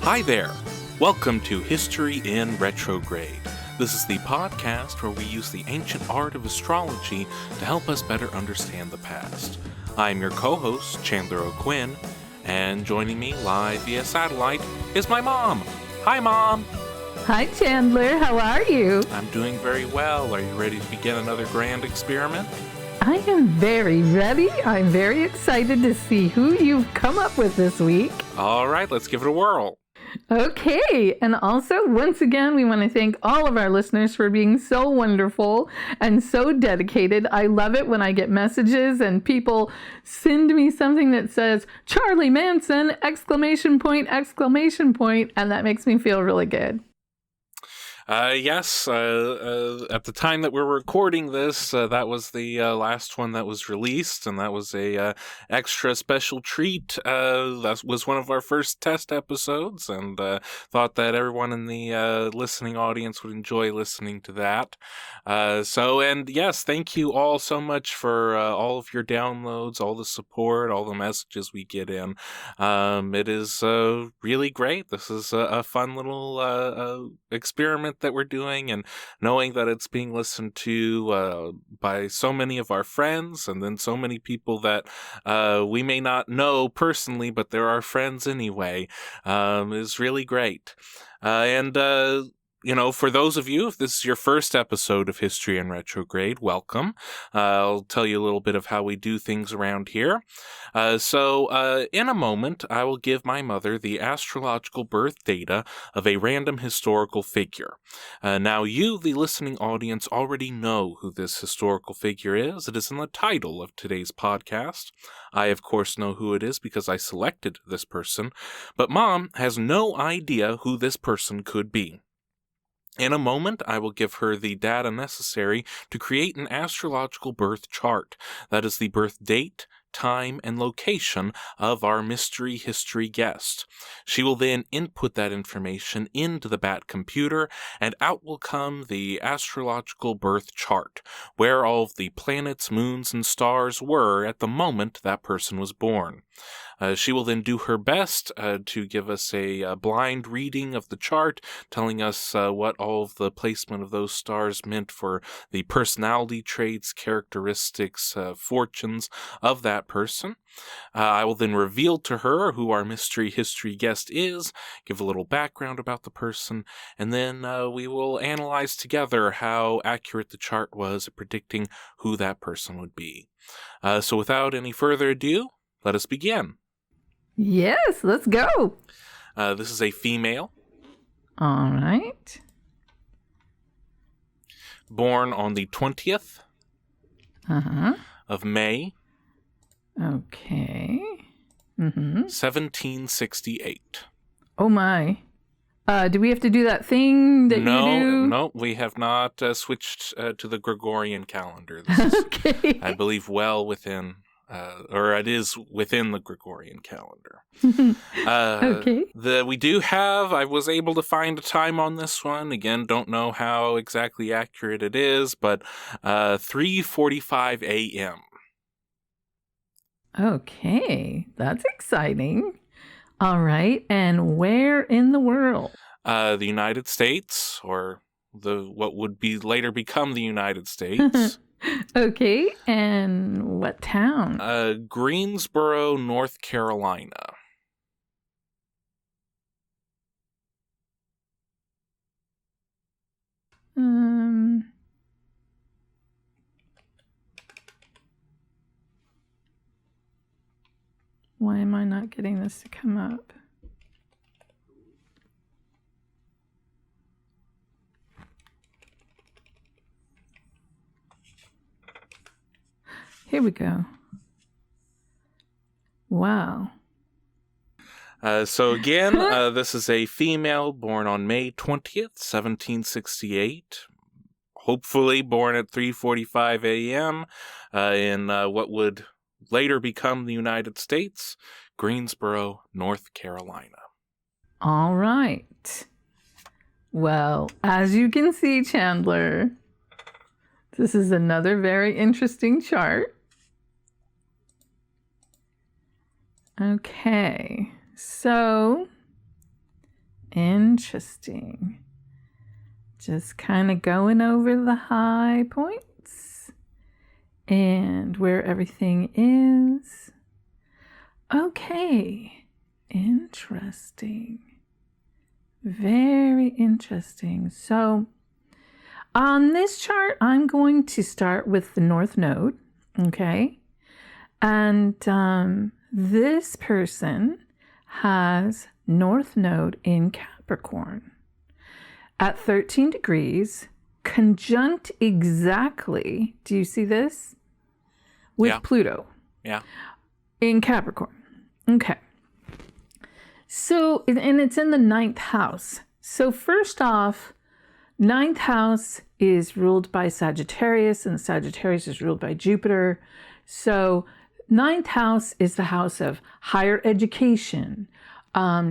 Hi there. Welcome to History in Retrograde. This is the podcast where we use the ancient art of astrology to help us better understand the past. I'm your co-host, Chandler O'Quinn, and joining me live via satellite is my mom. Hi, Mom. Hi, Chandler. How are you? I'm doing very well. Are you ready to begin another grand experiment? I am very ready. I'm very excited to see who you've come up with this week. All right, let's give it a whirl. Okay, and also, once again, we want to thank all of our listeners for being so wonderful and so dedicated. I love it when I get messages and people send me something that says, Charlie Manson, ! And that makes me feel really good. Yes, at the time that we're recording this, that was the last one that was released, and that was a extra special treat. That was one of our first test episodes, and thought that everyone in the listening audience would enjoy listening to that. And yes, thank you all so much for all of your downloads, all the support, all the messages we get in. It is really great. This is a fun little experiment that we're doing, and knowing that it's being listened to by so many of our friends, and then so many people that we may not know personally, but they're our friends anyway, is really great. For those of you, if this is your first episode of History in Retrograde, welcome. I'll tell you a little bit of how we do things around here. In a moment, I will give my mother the astrological birth data of a random historical figure. Now, you, the listening audience, already know who this historical figure is. It is in the title of today's podcast. I, of course, know who it is because I selected this person, but Mom has no idea who this person could be. In a moment, I will give her the data necessary to create an astrological birth chart. That is the birth date, time, and location of our mystery history guest. She will then input that information into the BAT computer, and out will come the astrological birth chart, where all of the planets, moons, and stars were at the moment that person was born. She will then do her best to give us a blind reading of the chart, telling us what all of the placement of those stars meant for the personality traits, characteristics, fortunes of that person. I will then reveal to her who our mystery history guest is, give a little background about the person, and then we will analyze together how accurate the chart was at predicting who that person would be. So without any further ado, let us begin. Yes, let's go. This is a female. All right. Born on the 20th of May. Okay. 1768. Oh my. Do we have to do that thing that you do? No, we have not switched to the Gregorian calendar. This is, Okay. I believe, well within... it is within the Gregorian calendar. Okay. I was able to find a time on this one. Again, don't know how exactly accurate it is, but 3:45 a.m. Okay, that's exciting. All right, and where in the world? The United States, or what would be later become the United States. Okay, and what town? Greensboro, North Carolina. Why am I not getting this to come up? Here we go. Wow. This is a female born on May 20th, 1768. Hopefully born at 3:45 a.m. In what would later become the United States, Greensboro, North Carolina. All right. Well, as you can see, Chandler, this is another very interesting chart. Okay, so Interesting. Just kind of going over the high points and where everything is. Okay. Interesting. Very interesting. So on this chart, I'm going to start with the North Node. Okay. And this person has North Node in Capricorn at 13 degrees, conjunct exactly, do you see this? With Pluto. Yeah. In Capricorn. Okay. So, and it's in the 9th house. So first off, 9th house is ruled by Sagittarius, and Sagittarius is ruled by Jupiter. So 9th house is the house of higher education,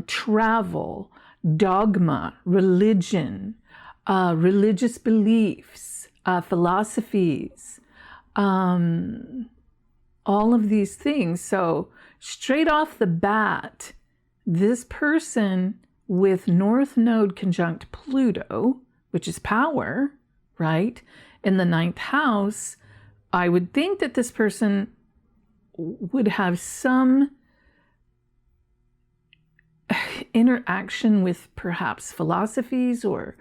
travel, dogma, religion, religious beliefs, philosophies, all of these things. So straight off the bat, this person with North Node conjunct Pluto, which is power, right, in the 9th house, I would think that this person would have some interaction with perhaps philosophies or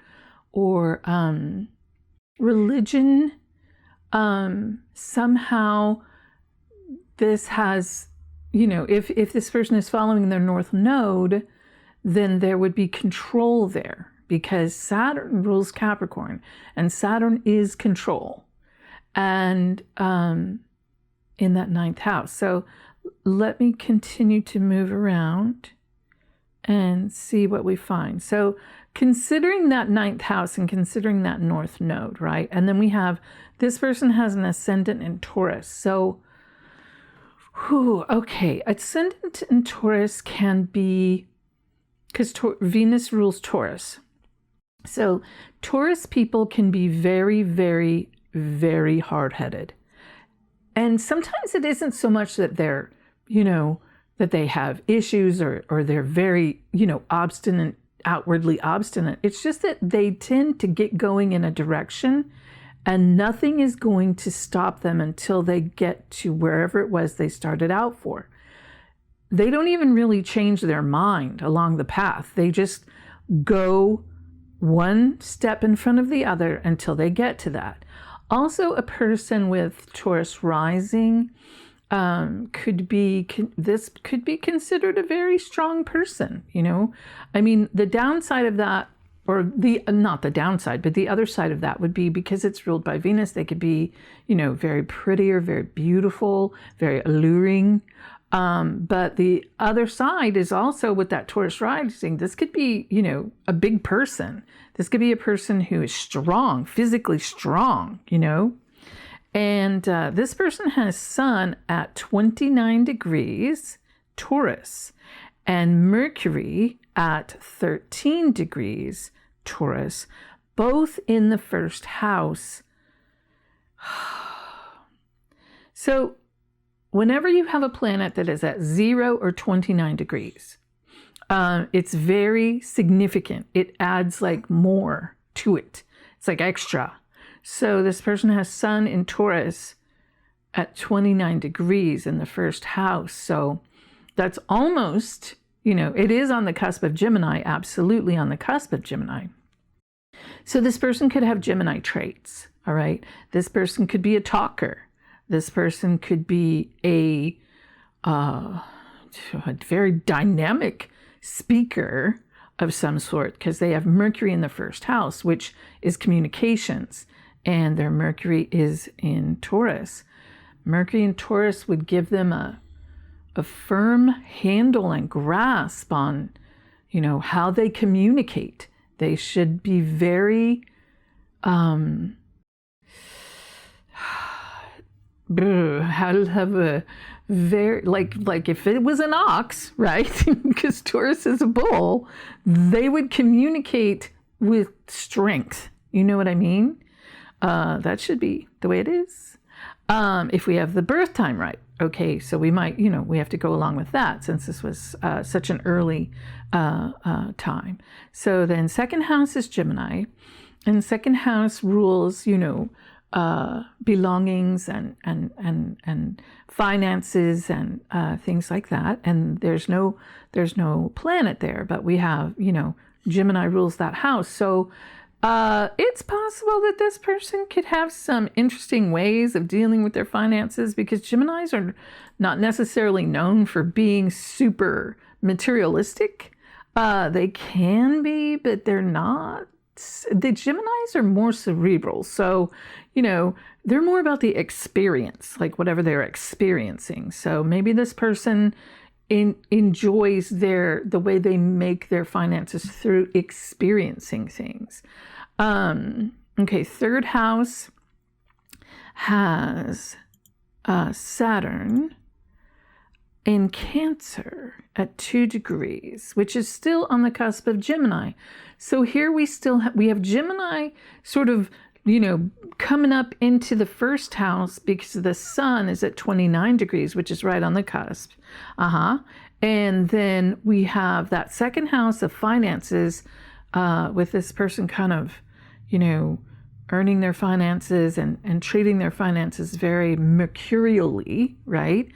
religion. Somehow this has, if this person is following their North Node, then there would be control there because Saturn rules Capricorn and Saturn is control. And in that 9th house. So let me continue to move around and see what we find. So considering that 9th house and considering that North Node, right? And then we have, this person has an ascendant in Taurus. So, okay, ascendant in Taurus can be, because Venus rules Taurus. So Taurus people can be very, very, very hard-headed. And sometimes it isn't so much that they're, that they have issues or they're very, obstinate, outwardly obstinate. It's just that they tend to get going in a direction and nothing is going to stop them until they get to wherever it was they started out for. They don't even really change their mind along the path. They just go one step in front of the other until they get to that. Also, a person with Taurus rising could be considered a very strong person, I mean, the downside of that, or not the downside, but the other side of that would be because it's ruled by Venus, they could be, very pretty or very beautiful, very alluring. But the other side is also with that Taurus rising, this could be, a big person. This could be a person who is strong, physically strong, And this person has Sun at 29 degrees Taurus and Mercury at 13 degrees Taurus, both in the 1st house. So whenever you have a planet that is at 0 or 29 degrees, it's very significant. It adds like more to it. It's like extra. So this person has Sun in Taurus at 29 degrees in the 1st house. So that's almost, it is on the cusp of Gemini, absolutely on the cusp of Gemini. So this person could have Gemini traits, all right? This person could be a talker. This person could be a very dynamic speaker of some sort because they have Mercury in the 1st house, which is communications, and their Mercury is in Taurus. Mercury in Taurus would give them a firm handle and grasp on, how they communicate. They should be very how to have a very like if it was an ox, right? Because Taurus is a bull, they would communicate with strength. You know what I mean? That should be the way it is. if we have the birth time right. Okay, so we might, we have to go along with that since this was such an early time. So then second house is Gemini, and second house rules, belongings and finances and things like that. And there's no planet there, but we have, Gemini rules that house. So it's possible that this person could have some interesting ways of dealing with their finances, because Geminis are not necessarily known for being super materialistic. They can be, but they're not. The Geminis are more cerebral. So, they're more about the experience, like whatever they're experiencing. So maybe this person enjoys the way they make their finances through experiencing things. Okay, third house has Saturn in Cancer at 2 degrees, which is still on the cusp of Gemini. So here we still we have Gemini sort of, coming up into the first house because the sun is at 29 degrees, which is right on the cusp. And then we have that second house of finances with this person kind of, earning their finances and treating their finances very mercurially, right?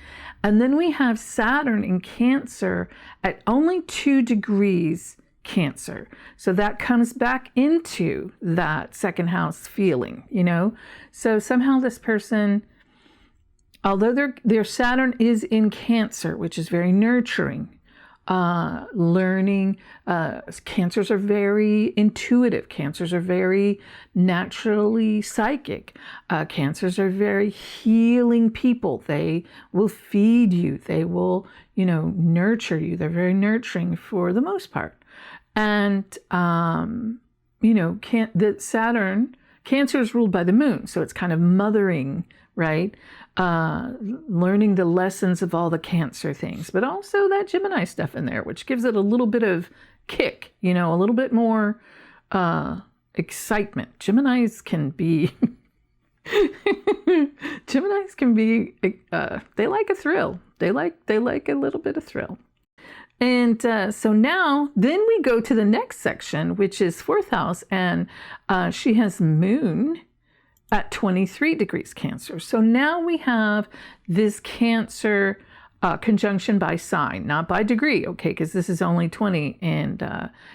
And then we have Saturn in Cancer at only 2 degrees Cancer. So that comes back into that second house feeling, So somehow this person, although their Saturn is in Cancer, which is very nurturing, learning, Cancers are very intuitive. Cancers are very naturally psychic. Cancers are very healing people. They will feed you. They will, nurture you. They're very nurturing for the most part. And, the Saturn, Cancer is ruled by the moon. So it's kind of mothering, right? Learning the lessons of all the Cancer things, but also that Gemini stuff in there, which gives it a little bit of kick, a little bit more excitement. Geminis can be, they like a thrill. They like a little bit of thrill. And so now, then we go to the next section, which is fourth house, and she has moon at 23 degrees Cancer. So now we have this Cancer conjunction by sign, not by degree, okay, because this is only 20, and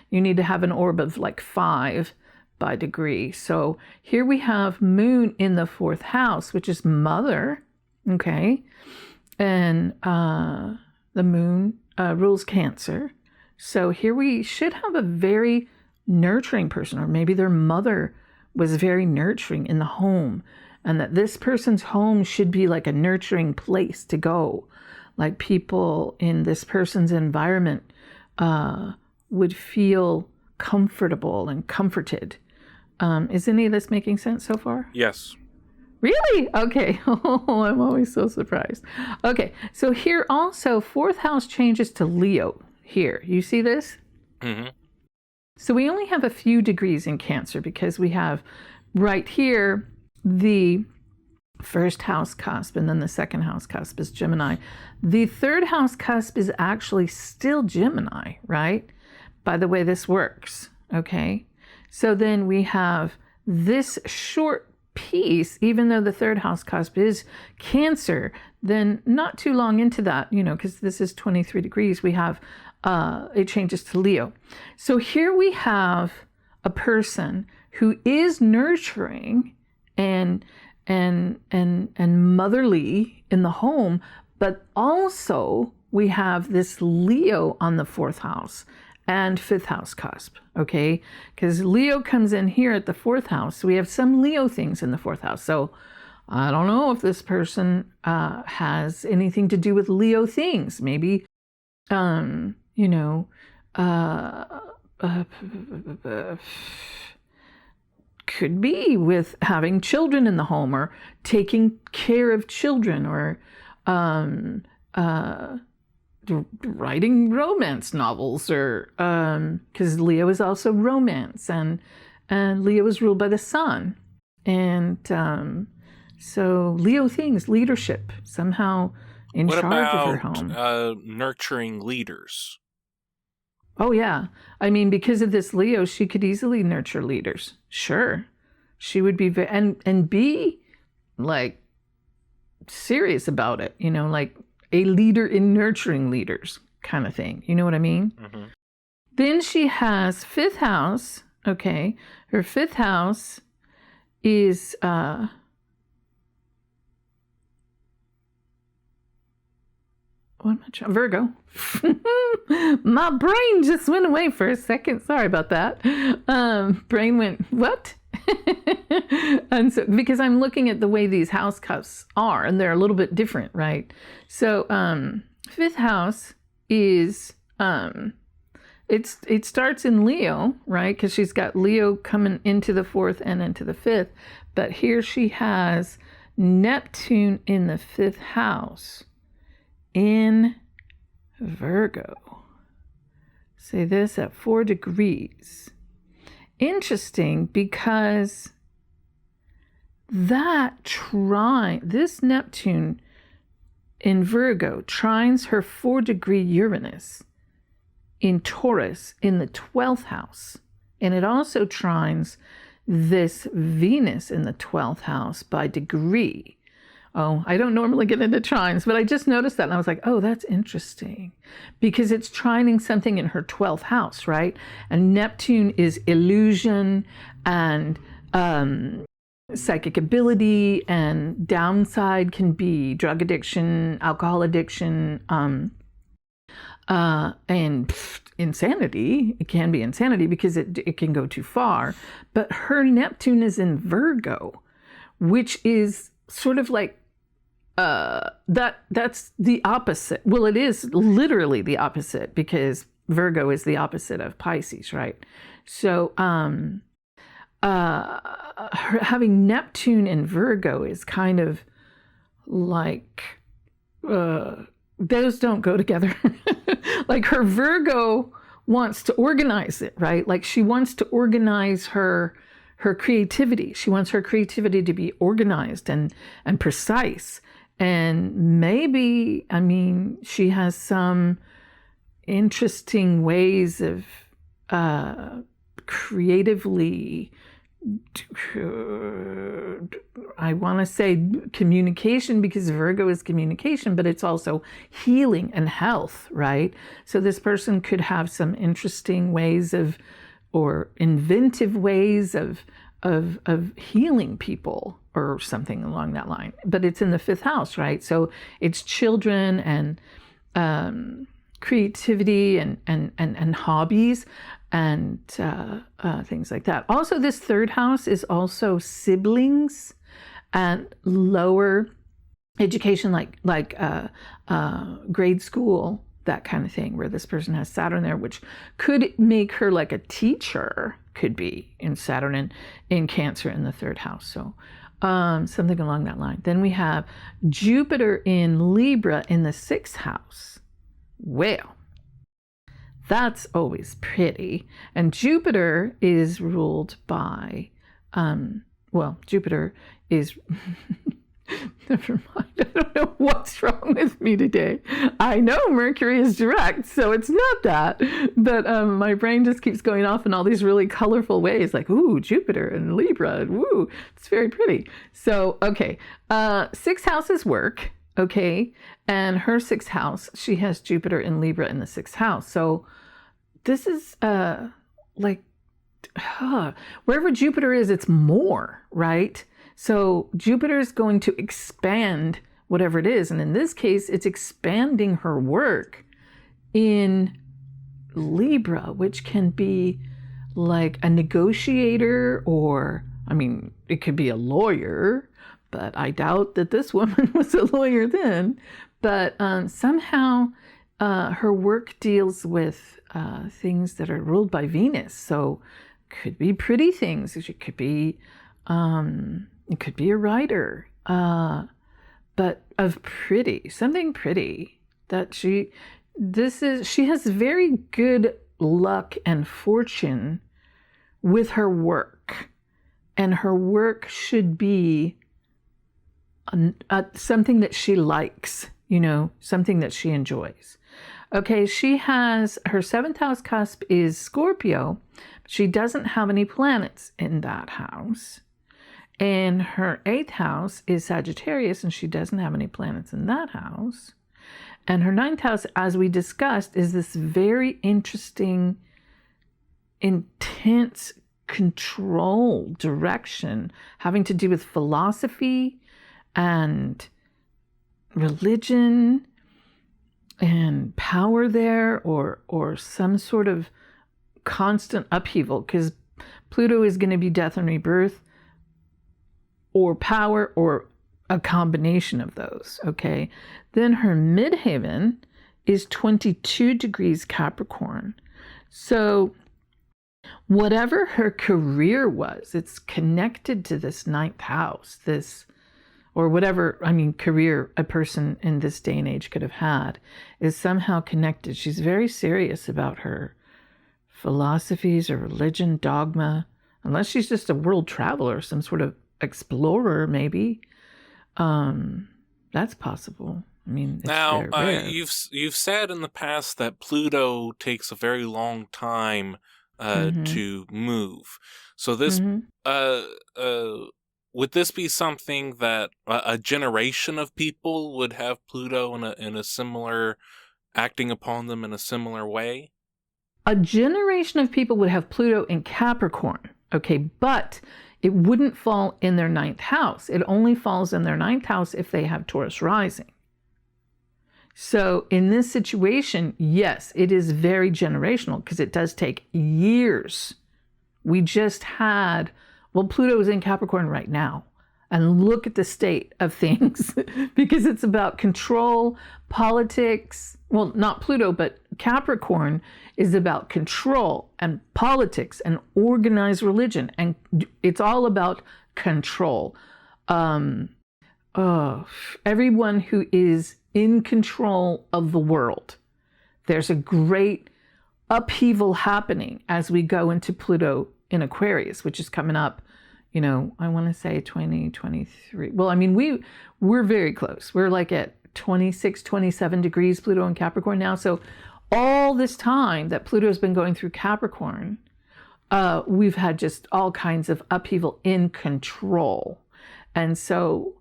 you need to have an orb of like 5 by degree. So here we have moon in the fourth house, which is mother, okay, and the moon rules Cancer. So here we should have a very nurturing person, or maybe their mother was very nurturing in the home, and that this person's home should be like a nurturing place to go. Like people in this person's environment would feel comfortable and comforted. Is any of this making sense so far? Yes. Really? Okay. Oh, I'm always so surprised. Okay. So here also, fourth house changes to Leo here. You see this? Mm-hmm. So we only have a few degrees in Cancer because we have right here the first house cusp, and then the second house cusp is Gemini. The third house cusp is actually still Gemini, right? By the way this works, okay? So then we have this short piece, even though the third house cusp is Cancer, then not too long into that, because this is 23 degrees, we have it changes to Leo. So here we have a person who is nurturing and motherly in the home, but also we have this Leo on the fourth house and fifth house cusp, okay? Because Leo comes in here at the fourth house. So we have some Leo things in the fourth house. So I don't know if this person has anything to do with Leo things. Maybe, could be with having children in the home, or taking care of children, or writing romance novels, or because Leo is also romance, and Leo is ruled by the sun, and So Leo things, leadership, somehow in What charge of her about home. nurturing leaders? Oh, yeah. I mean, because of this Leo, she could easily nurture leaders. Sure. She would be, and be like serious about it, like a leader in nurturing leaders kind of thing. You know what I mean? Mm-hmm. Then she has fifth house. Okay. Her fifth house is, what am I trying? Virgo. My brain just went away for a second. Sorry about that. Brain went, what? And so, because I'm looking at the way these house cups are, and they're a little bit different, right? So, fifth house is, it starts in Leo, right? Because she's got Leo coming into the fourth and into the fifth. But here she has Neptune in the fifth house in Virgo. Say this at 4 degrees. Interesting, because this Neptune in Virgo trines her 4-degree Uranus in Taurus in the 12th house. And it also trines this Venus in the 12th house by degree. Oh, I don't normally get into trines, but I just noticed that and I was like, oh, that's interesting, because it's trining something in her 12th house, right? And Neptune is illusion and psychic ability, and downside can be drug addiction, alcohol addiction, and insanity. It can be insanity because it can go too far. But her Neptune is in Virgo, which is sort of like that's the opposite. Well, it is literally the opposite, because Virgo is the opposite of Pisces, right? So having Neptune in Virgo is kind of like those don't go together. Like her Virgo wants to organize it, right? Like she wants to organize her creativity. She wants her creativity to be organized and precise. And maybe, I mean, she has some interesting ways of creatively, I want to say communication, because Virgo is communication, but it's also healing and health, right? So this person could have some interesting ways or inventive ways of healing people or something along that line. But it's in the fifth house, right? So it's children and creativity and hobbies and things like that. Also, this third house is also siblings and lower education, like grade school, that kind of thing, where this person has Saturn there, which could make her like a teacher, could be in Saturn in Cancer in the third house. So something along that line. Then we have Jupiter in Libra in the sixth house. Well, that's always pretty. And Jupiter is ruled by, Jupiter is, never mind. I don't know what's wrong with me today. I know Mercury is direct, so it's not that. But my brain just keeps going off in all these really colorful ways, like, ooh, Jupiter and Libra, and woo, it's very pretty. So, okay, sixth house is work, okay? And her sixth house, she has Jupiter in Libra in the sixth house. So this is wherever Jupiter is, it's more, right? So Jupiter is going to expand whatever it is. And in this case, it's expanding her work in Libra, which can be like a negotiator, or, I mean, it could be a lawyer, but I doubt that this woman was a lawyer then. But somehow her work deals with things that are ruled by Venus. So could be pretty things. It could be a writer, but of pretty, something pretty that she has very good luck and fortune with her work, and her work should be something that she likes, something that she enjoys. Okay, she has her 7th house cusp is Scorpio. She doesn't have any planets in that house. And her 8th house is Sagittarius, and she doesn't have any planets in that house. And her 9th house, as we discussed, is this very interesting, intense control direction having to do with philosophy and religion and power there, or some sort of constant upheaval, because Pluto is going to be death and rebirth, or power, or a combination of those. Okay, then her midheaven is 22 degrees Capricorn. So whatever her career was, it's connected to this 9th house, or whatever, career a person in this day and age could have had, is somehow connected. She's very serious about her philosophies or religion, dogma, unless she's just a world traveler, some sort of explorer, maybe. That's possible. It's now, very rare. you've said in the past that Pluto takes a very long time to move. So this, would this be something that a generation of people would have Pluto in a similar, acting upon them in a similar way? A generation of people would have Pluto in Capricorn, okay, but it wouldn't fall in their 9th house. It only falls in their 9th house if they have Taurus rising. So in this situation, yes, it is very generational, because it does take years. We just had, Pluto is in Capricorn right now. And look at the state of things, because it's about control, politics. Well, not Pluto, but Capricorn is about control and politics and organized religion. And it's all about control. Everyone who is in control of the world. There's a great upheaval happening as we go into Pluto in Aquarius, which is coming up, I want to say 2023. Well, we're very close. We're like at 26, 27 degrees Pluto in Capricorn now. So all this time that Pluto has been going through Capricorn, we've had just all kinds of upheaval in control. And so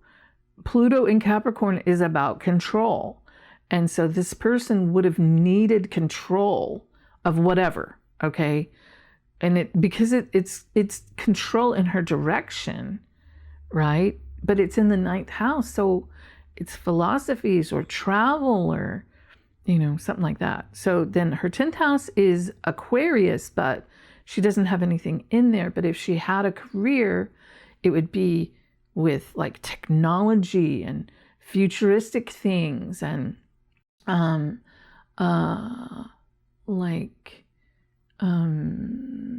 Pluto in Capricorn is about control. And so this person would have needed control of whatever, okay? And because it's control in her direction, right? But it's in the 9th house. So it's philosophies or travel or, something like that. So then her 10th house is Aquarius, but she doesn't have anything in there. But if she had a career, it would be with like technology and futuristic things and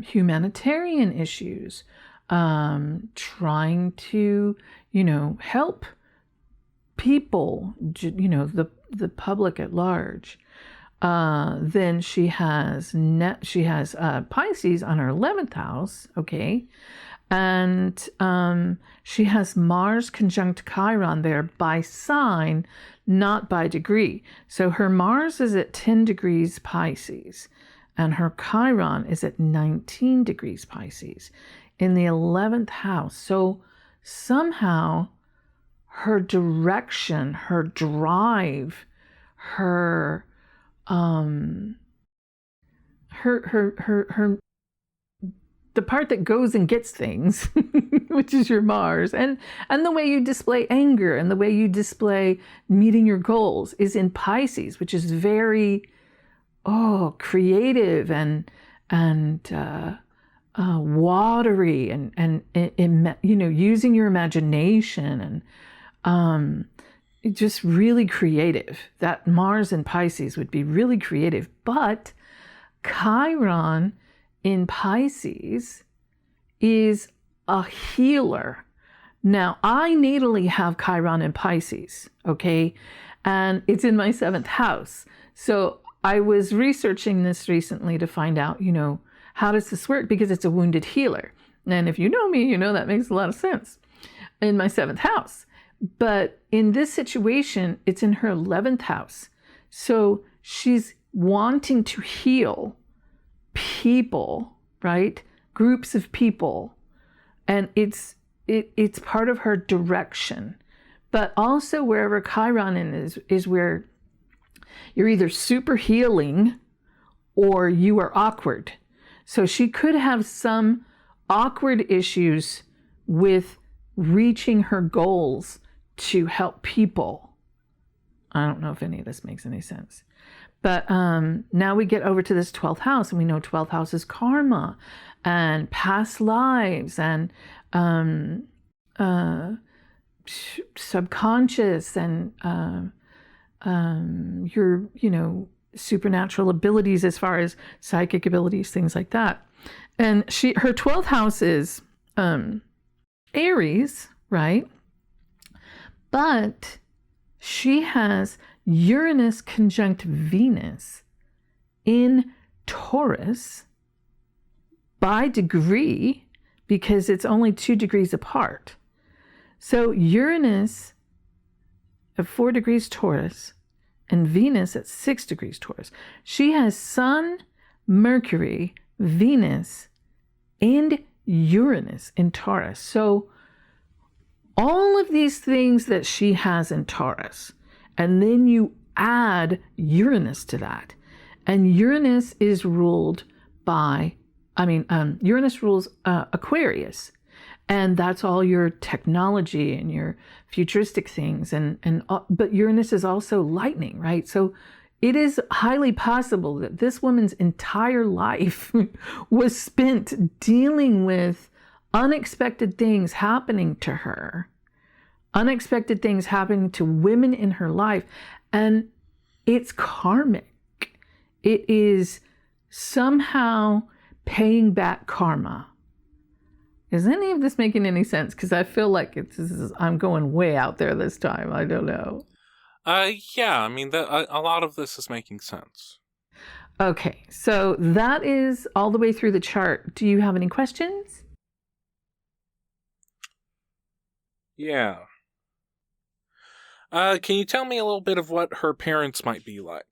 humanitarian issues, trying to, help people, the public at large. Then she has Pisces on her 11th house, okay, and she has Mars conjunct Chiron there by sign, not by degree. So her Mars is at 10 degrees Pisces, and her Chiron is at 19 degrees Pisces in the 11th house. So somehow her direction, her drive, her the part that goes and gets things, which is your Mars, and the way you display anger and the way you display meeting your goals is in Pisces, which is very creative and watery and using your imagination and just really creative. That Mars in Pisces would be really creative. But Chiron in Pisces is a healer. Now, I natally have Chiron in Pisces, okay? And it's in my 7th house. So I was researching this recently to find out, how does this work? Because it's a wounded healer. And if you know me, that makes a lot of sense in my 7th house. But in this situation, it's in her 11th house. So she's wanting to heal people, right? Groups of people. And it's part of her direction. But also wherever Chiron is where you're either super healing or you are awkward. So she could have some awkward issues with reaching her goals to help people. I don't know if any of this makes any sense. But now we get over to this 12th house, and we know 12th house is karma and past lives and subconscious and your, supernatural abilities as far as psychic abilities, things like that. And her 12th house is Aries, right? But she has Uranus conjunct Venus in Taurus by degree, because it's only 2 degrees apart. So Uranus at 4 degrees Taurus and Venus at 6 degrees Taurus. She has Sun, Mercury, Venus, and Uranus in Taurus. So all of these things that she has in Taurus, and then you add Uranus to that. And Uranus is ruled by, Uranus rules Aquarius. And that's all your technology and your futuristic things. But Uranus is also lightning, right? So it is highly possible that this woman's entire life was spent dealing with unexpected things happening to her, unexpected things happening to women in her life. And it's karmic. It is somehow paying back karma. Is any of this making any sense? Because I feel like I'm going way out there this time. I don't know. Yeah, a lot of this is making sense. Okay, so that is all the way through the chart. Do you have any questions? Yeah. Can you tell me a little bit of what her parents might be like?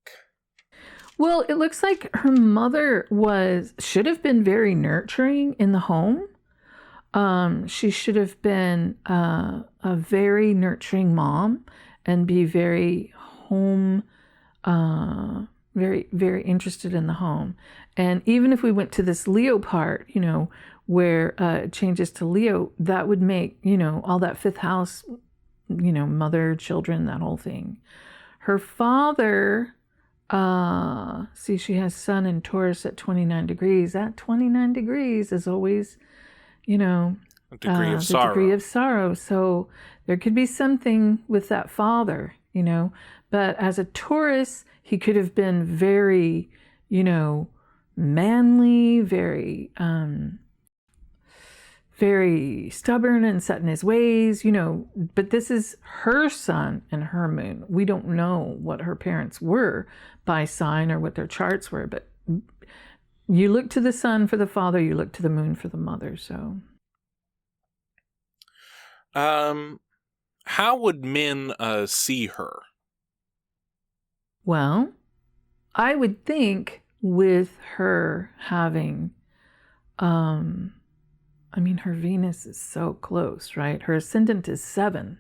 Well, it looks like her mother should have been very nurturing in the home. She should have been a very nurturing mom and be very home, very, very interested in the home. And even if we went to this Leo part, where it changes to Leo, that would make, all that 5th house, mother, children, that whole thing. Her father, she has Sun in Taurus at 29 degrees. That 29 degrees is always, a degree of sorrow. Degree of sorrow. So there could be something with that father, But as a Taurus, he could have been very, manly, very, very stubborn and set in his ways, But this is her sun and her moon. We don't know what her parents were by sign or what their charts were, but you look to the sun for the father, you look to the moon for the mother, so. How would men see her? Well, I would think with her having, her Venus is so close, right? Her ascendant is 7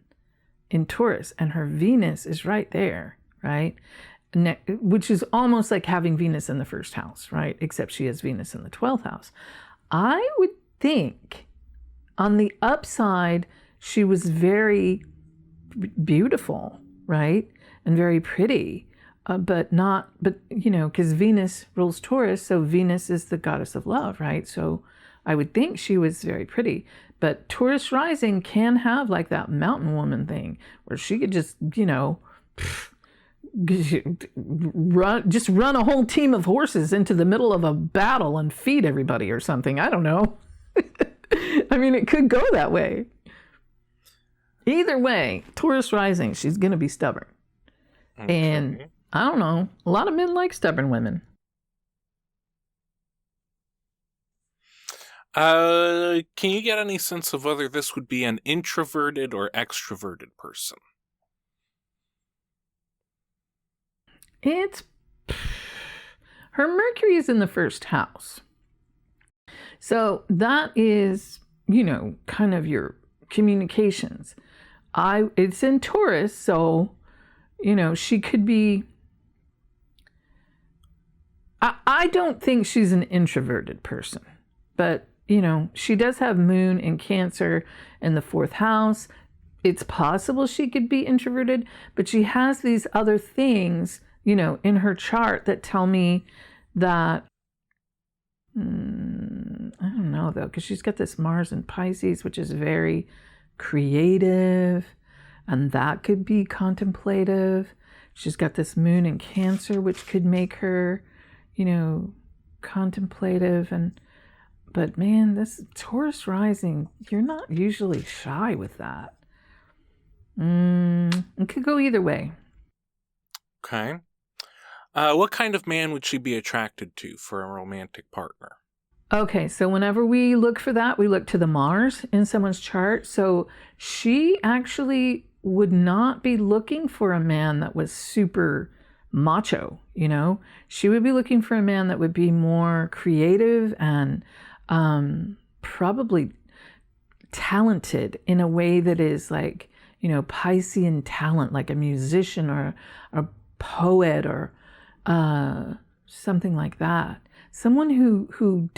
in Taurus, and her Venus is right there, right? Which is almost like having Venus in the 1st house, right? Except she has Venus in the 12th house. I would think on the upside, she was very beautiful, right? And very pretty, because Venus rules Taurus, so Venus is the goddess of love, right? So I would think she was very pretty, but Taurus rising can have like that mountain woman thing where she could just, run a whole team of horses into the middle of a battle and feed everybody or something. I don't know. It could go that way. Either way, Taurus rising, she's going to be stubborn. Okay. And I don't know, a lot of men like stubborn women. Can you get any sense of whether this would be an introverted or extroverted person? It's her Mercury is in the first house. So that is, kind of your communications. It's in Taurus, so, she could be. I don't think she's an introverted person, but, she does have Moon in Cancer in the fourth house. It's possible she could be introverted, but she has these other things, in her chart that tell me that, I don't know though, because she's got this Mars in Pisces, which is very creative, and that could be contemplative. She's got this Moon in Cancer, which could make her, contemplative. But man, this Taurus rising, you're not usually shy with that. It could go either way. Okay. What kind of man would she be attracted to for a romantic partner? Okay, so whenever we look for that, we look to the Mars in someone's chart. So she actually would not be looking for a man that was super macho, She would be looking for a man that would be more creative and probably talented in a way that is like, Piscean talent, like a musician or a poet or something like that. Someone who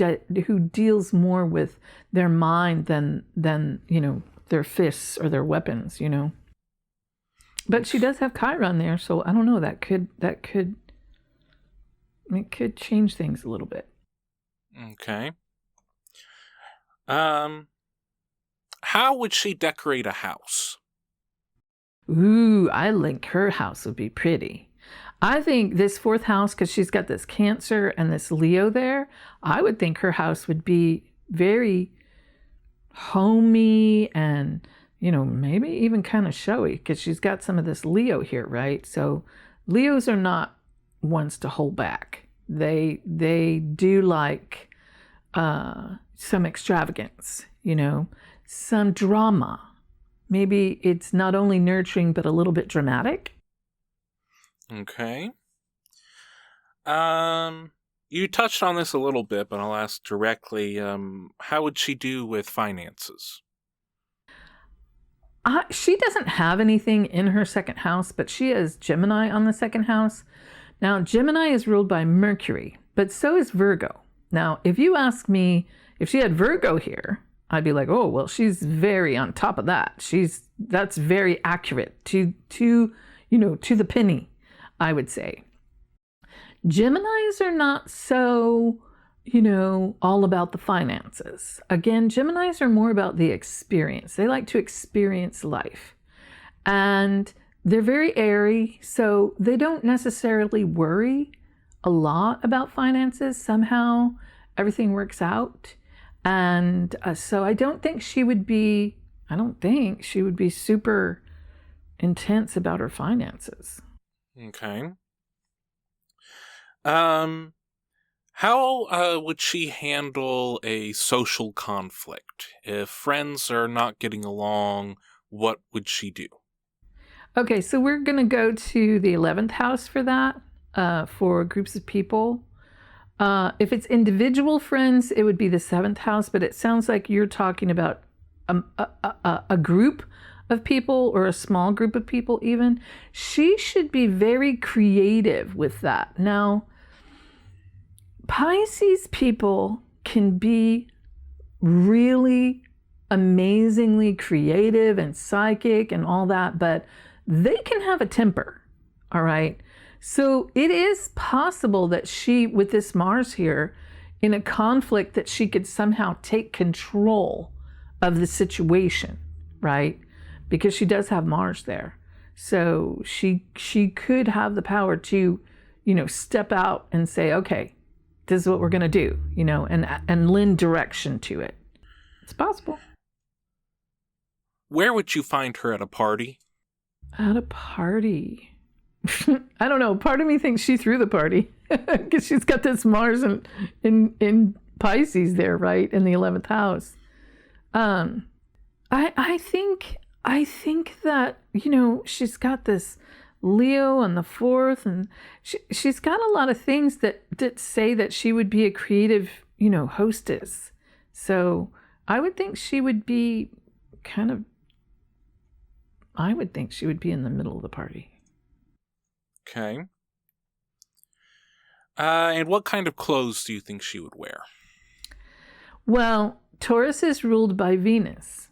deals more with their mind than their fists or their weapons, But she does have Chiron there, so I don't know. It could change things a little bit. Okay. How would she decorate a house? Ooh, I think her house would be pretty. I think this fourth house, because she's got this Cancer and this Leo there, I would think her house would be very homey and, maybe even kind of showy, because she's got some of this Leo here, right? So Leos are not ones to hold back. They do like some extravagance, some drama. Maybe it's not only nurturing, but a little bit dramatic. Okay. You touched on this a little bit, but I'll ask directly. How would she do with finances? She doesn't have anything in her second house, but she has Gemini on the second house. Now, Gemini is ruled by Mercury, but so is Virgo. Now, if you ask me if she had Virgo here, I'd be like, oh, well, she's very on top of that. That's very accurate to the penny, I would say. Geminis are not so, all about the finances. Again, Geminis are more about the experience. They like to experience life. And they're very airy, so they don't necessarily worry a lot about finances. Somehow everything works out. And so I don't think she would be super intense about her finances. Okay. How would she handle a social conflict? If friends are not getting along, what would she do? Okay, so we're going to go to the 11th house for that, for groups of people. If it's individual friends, it would be the 7th house, but it sounds like you're talking about a group of people or a small group of people even. She should be very creative with that. Now, Pisces people can be really amazingly creative and psychic and all that, but they can have a temper, all right? So it is possible that she, with this Mars here, in a conflict, that she could somehow take control of the situation, right? Because she does have Mars there. So she could have the power to, step out and say, okay, this is what we're going to do, and lend direction to it. It's possible. Where would you find her at a party? At a party. I don't know. Part of me thinks she threw the party because she's got this Mars in Pisces there, right? In the 11th house. I think that, she's got this Leo on the 4th, and she's got a lot of things that say that she would be a creative, hostess. So I would think she would be in the middle of the party. Okay. And what kind of clothes do you think she would wear? Well, Taurus is ruled by Venus.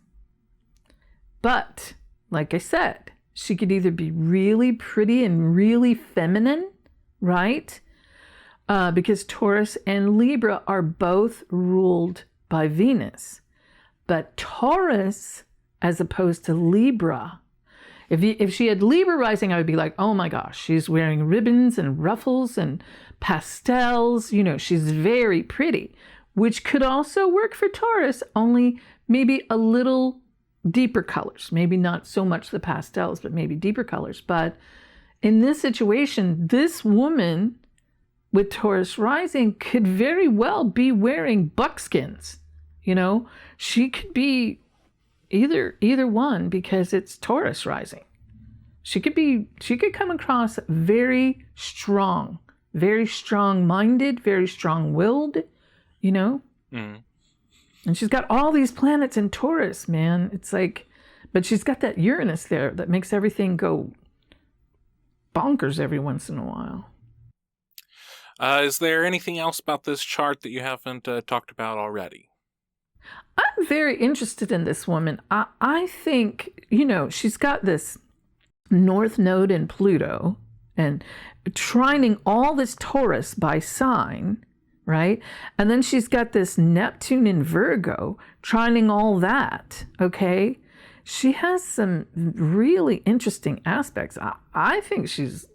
But, like I said, she could either be really pretty and really feminine, right? Because Taurus and Libra are both ruled by Venus. But Taurus, as opposed to Libra, if she had Libra rising, I would be like, oh my gosh, she's wearing ribbons and ruffles and pastels. She's very pretty, which could also work for Taurus, only maybe a little deeper colors. Maybe not so much the pastels, but maybe deeper colors. But in this situation, this woman with Taurus rising could very well be wearing buckskins. She could be either one because it's Taurus rising. She could come across very strong-minded, very strong-willed, Mm. And she's got all these planets in Taurus, man. It's like, but she's got that Uranus there that makes everything go bonkers every once in a while. Is there anything else about this chart that you haven't talked about already? I'm very interested in this woman. I think, she's got this North Node in Pluto and trining all this Taurus by sign, right? And then she's got this Neptune in Virgo, trining all that, okay? She has some really interesting aspects. I think she's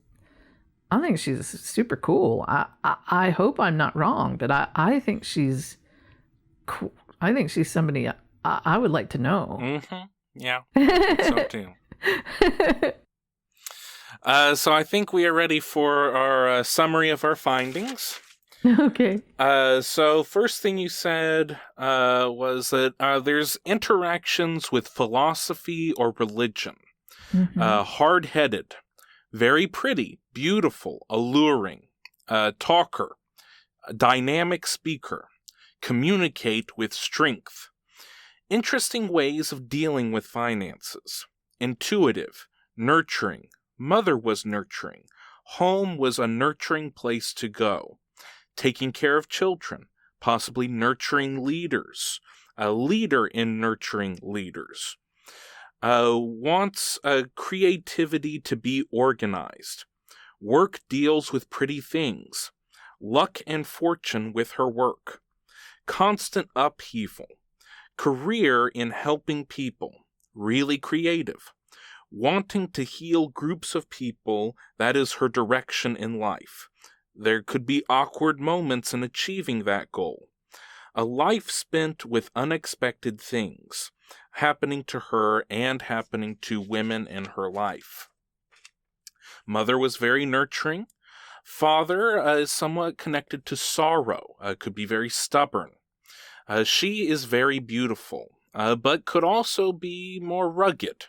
super cool. I hope I'm not wrong, but I think she's cool. I think she's somebody I would like to know. Mm-hmm. Yeah, I think so too. So I think we are ready for our summary of our findings. Okay. So first thing you said was that there's interactions with philosophy or religion. Mm-hmm. Hard-headed, very pretty, beautiful, alluring, talker, dynamic speaker, communicate with strength, interesting ways of dealing with finances, intuitive, nurturing, mother was nurturing, home was a nurturing place to go, taking care of children, possibly nurturing leaders, a leader in nurturing leaders, wants creativity to be organized, work deals with pretty things, luck and fortune with her work, constant upheaval, career in helping people, really creative, wanting to heal groups of people, that is her direction in life. There could be awkward moments in achieving that goal. A life spent with unexpected things happening to her and happening to women in her life. Mother was very nurturing. Father is somewhat connected to sorrow, could be very stubborn. She is very beautiful, but could also be more rugged.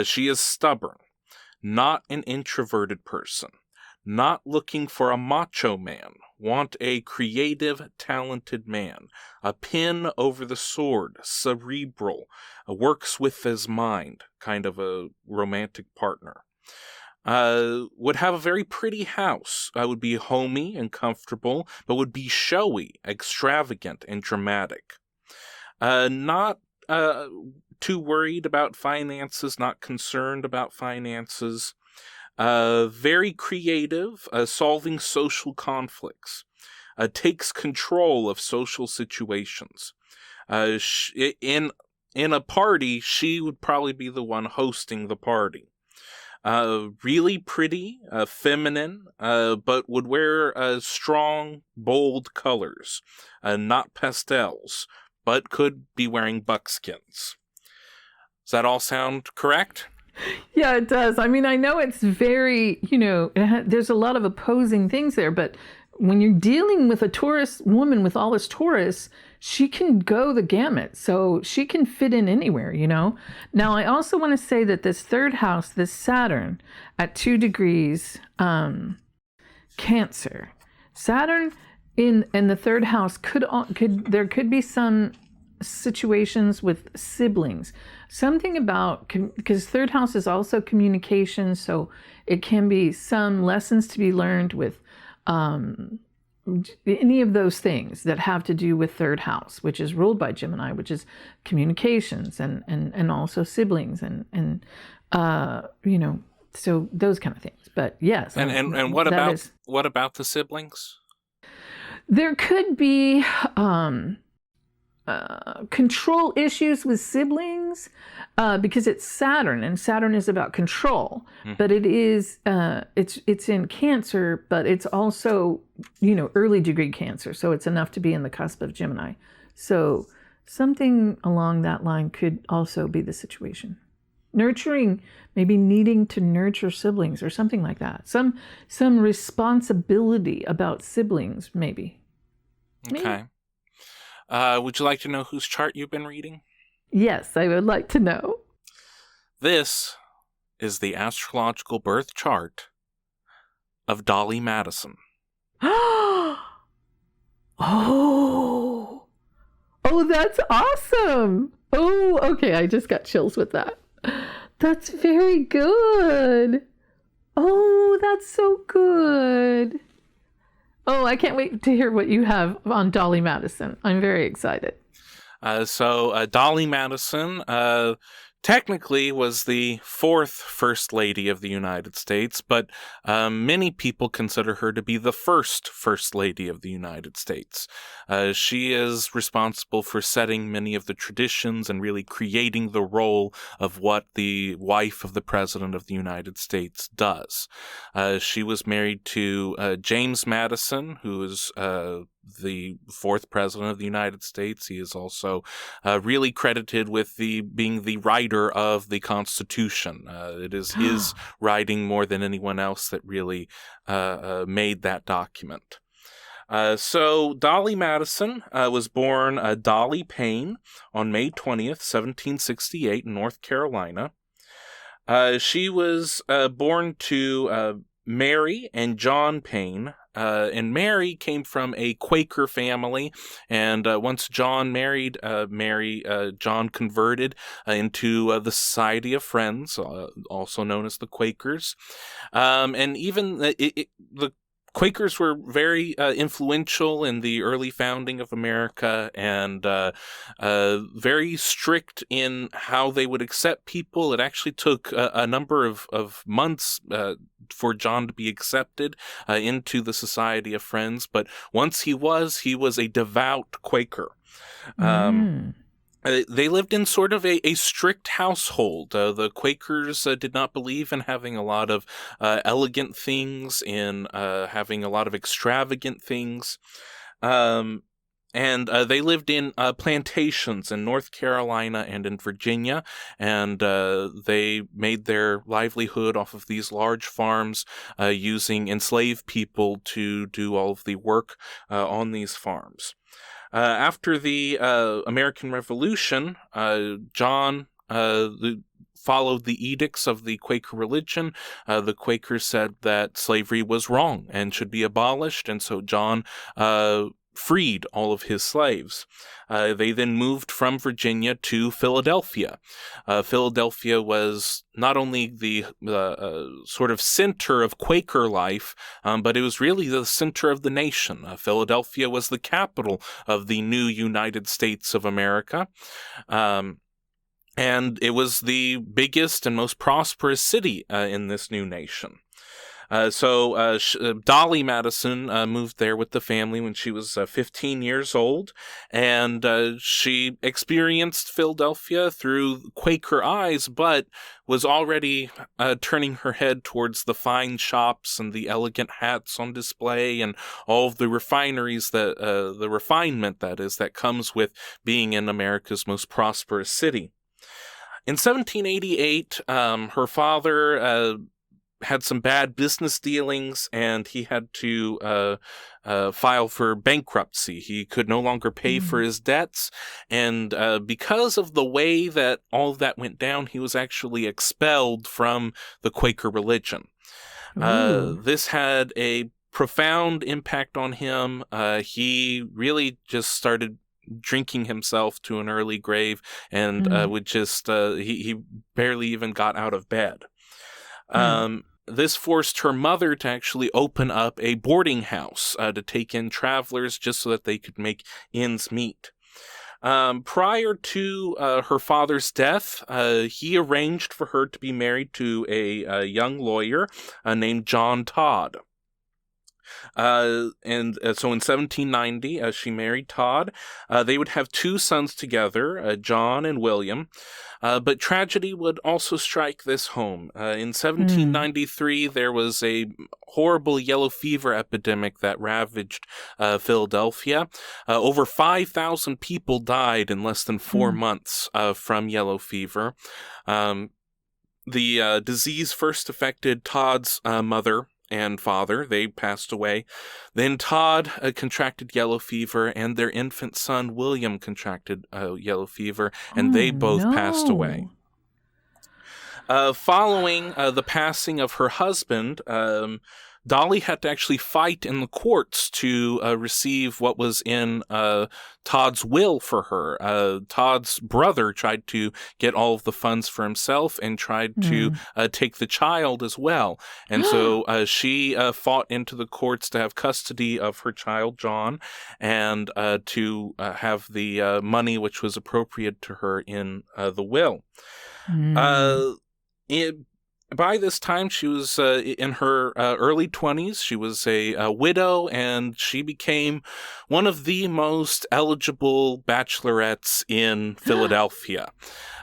She is stubborn, not an introverted person, not looking for a macho man, want a creative, talented man, a pin over the sword, cerebral, works with his mind, kind of a romantic partner. Would have a very pretty house, would be homey and comfortable, but would be showy, extravagant, and dramatic. Not too worried about finances, not concerned about finances. Very creative, solving social conflicts. Takes control of social situations. In a party, she would probably be the one hosting the party. Really pretty, feminine, but would wear strong, bold colors, not pastels, but could be wearing buckskins. Does that all sound correct? Yeah, it does. I mean, I know it's very, there's a lot of opposing things there, but when you're dealing with a Taurus woman with all this Taurus, she can go the gamut. So she can fit in anywhere, Now, I also want to say that this third house, this Saturn at 2 degrees Cancer, Saturn in the third house there could be some situations with siblings. Something about, because third house is also communication, so it can be some lessons to be learned with any of those things that have to do with third house, which is ruled by Gemini, which is communications and also siblings and so those kind of things. But yes. And what about the siblings? There could be control issues with siblings because it's Saturn, and Saturn is about control. But it is it's in Cancer, but it's also early degree Cancer, so it's enough to be in the cusp of Gemini. So something along that line could also be the situation. Nurturing, maybe needing to nurture siblings or something like that. Some responsibility about siblings, maybe. Okay. Would you like to know whose chart you've been reading? Yes, I would like to know. This is the astrological birth chart of Dolley Madison. Oh, that's awesome. Oh, okay, I just got chills with that. That's very good. Oh, that's so good. Oh, I can't wait to hear what you have on Dolley Madison. I'm very excited. So Dolley Madison technically was the 4th First Lady of the United States, but many people consider her to be the first First Lady of the United States. She is responsible for setting many of the traditions and really creating the role of what the wife of the President of the United States does. She was married to James Madison, who is the 4th President of the United States. He is also really credited with being the writer of the Constitution. It is his writing more than anyone else that really made that document. So Dolley Madison was born Dolly Payne on May 20th, 1768 in North Carolina. She was born to Mary and John Payne. And Mary came from a Quaker family, and once John married Mary, John converted into the Society of Friends, also known as the Quakers. And even the Quakers were very influential in the early founding of America, and very strict in how they would accept people. It actually took a number of months for John to be accepted into the Society of Friends, but once he was a devout Quaker. They lived in sort of a strict household. The Quakers did not believe in having a lot of elegant things, in having a lot of extravagant things. And they lived in plantations in North Carolina and in Virginia, and they made their livelihood off of these large farms, using enslaved people to do all of the work on these farms. After the American Revolution, John followed the edicts of the Quaker religion. The Quakers said that slavery was wrong and should be abolished, and so John freed all of his slaves. They then moved from Virginia to Philadelphia. Philadelphia was not only the sort of center of Quaker life, but it was really the center of the nation. Philadelphia was the capital of the new United States of America. And it was the biggest and most prosperous city in this new nation. So Dolley Madison moved there with the family when she was 15 years old, and she experienced Philadelphia through Quaker eyes, but was already turning her head towards the fine shops and the elegant hats on display and all of the refineries the refinement that comes with being in America's most prosperous city. In 1788, her father had some bad business dealings, and he had to file for bankruptcy. He could no longer pay for his debts, and because of the way that all of that went down, he was actually expelled from the Quaker religion. This had a profound impact on him. He really just started drinking himself to an early grave, and would just he barely even got out of bed. This forced her mother to actually open up a boarding house to take in travelers just so that they could make ends meet. Prior to her father's death, he arranged for her to be married to a young lawyer named John Todd. So in 1790, she married Todd. They would have 2 sons together, John and William. But tragedy would also strike this home. In 1793, there was a horrible yellow fever epidemic that ravaged Philadelphia. Over 5,000 people died in less than 4 months from yellow fever. The disease first affected Todd's mother and father. They passed away. Then Todd contracted yellow fever, and their infant son William contracted yellow fever, and they both passed away. Following the passing of her husband, Dolley had to actually fight in the courts to receive what was in Todd's will for her. Todd's brother tried to get all of the funds for himself and tried to take the child as well. And so she fought into the courts to have custody of her child, John, and to have the money which was appropriate to her in the will. By this time, she was in her early 20s. She was a widow, and she became one of the most eligible bachelorettes in Philadelphia.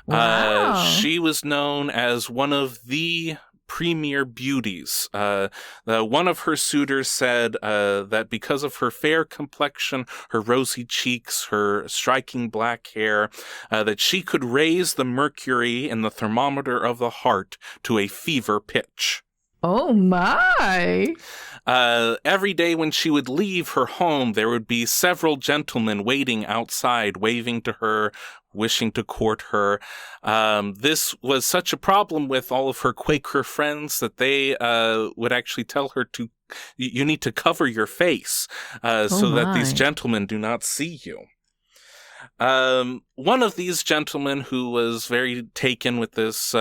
Wow. She was known as one of the premier beauties. One of her suitors said that because of her fair complexion, her rosy cheeks, her striking black hair, that she could raise the mercury in the thermometer of the heart to a fever pitch. Oh my! Every day when she would leave her home, there would be several gentlemen waiting outside, waving to her, wishing to court her. This was such a problem with all of her Quaker friends that they would actually tell her to, you need to cover your face so that these gentlemen do not see you. One of these gentlemen who was very taken with this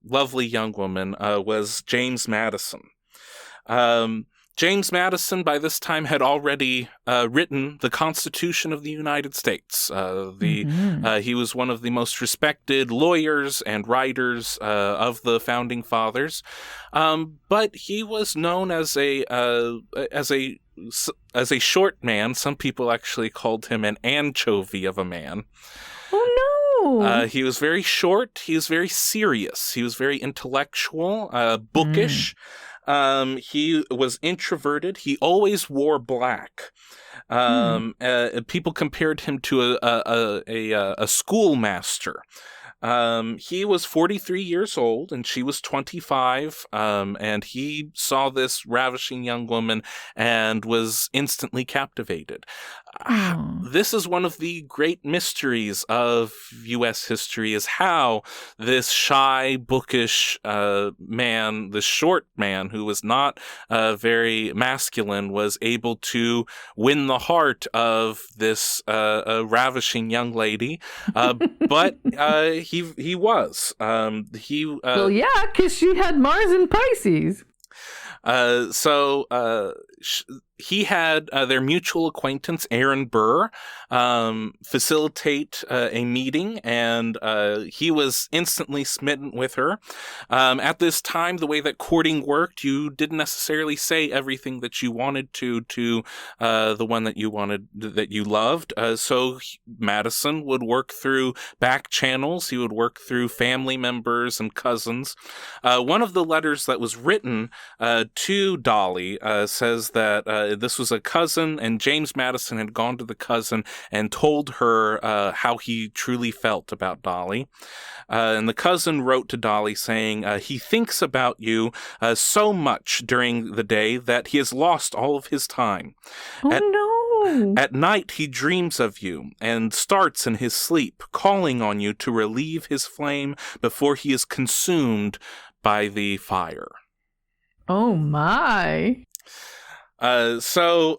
lovely young woman was James Madison. James Madison, by this time, had already written the Constitution of the United States. He was one of the most respected lawyers and writers of the Founding Fathers, but he was known as a short man. Some people actually called him an anchovy of a man. Oh no! He was very short. He was very serious. He was very intellectual, bookish. He was introverted. He always wore black. People compared him to a schoolmaster. He was 43 years old and she was 25, and he saw this ravishing young woman and was instantly captivated. This is one of the great mysteries of U.S. history, is how this shy, bookish man, this short man who was not very masculine, was able to win the heart of this ravishing young lady. But he was. Well, yeah, because she had Mars in Pisces. He had their mutual acquaintance, Aaron Burr, facilitate a meeting, and he was instantly smitten with her. At this time, the way that courting worked, you didn't necessarily say everything that you wanted to the one that you loved. So Madison would work through back channels. He would work through family members and cousins. One of the letters that was written to Dolley says that this was a cousin, and James Madison had gone to the cousin and told her how he truly felt about Dolley. And the cousin wrote to Dolley saying, he thinks about you so much during the day that he has lost all of his time. At night, he dreams of you and starts in his sleep, calling on you to relieve his flame before he is consumed by the fire. Oh, my. So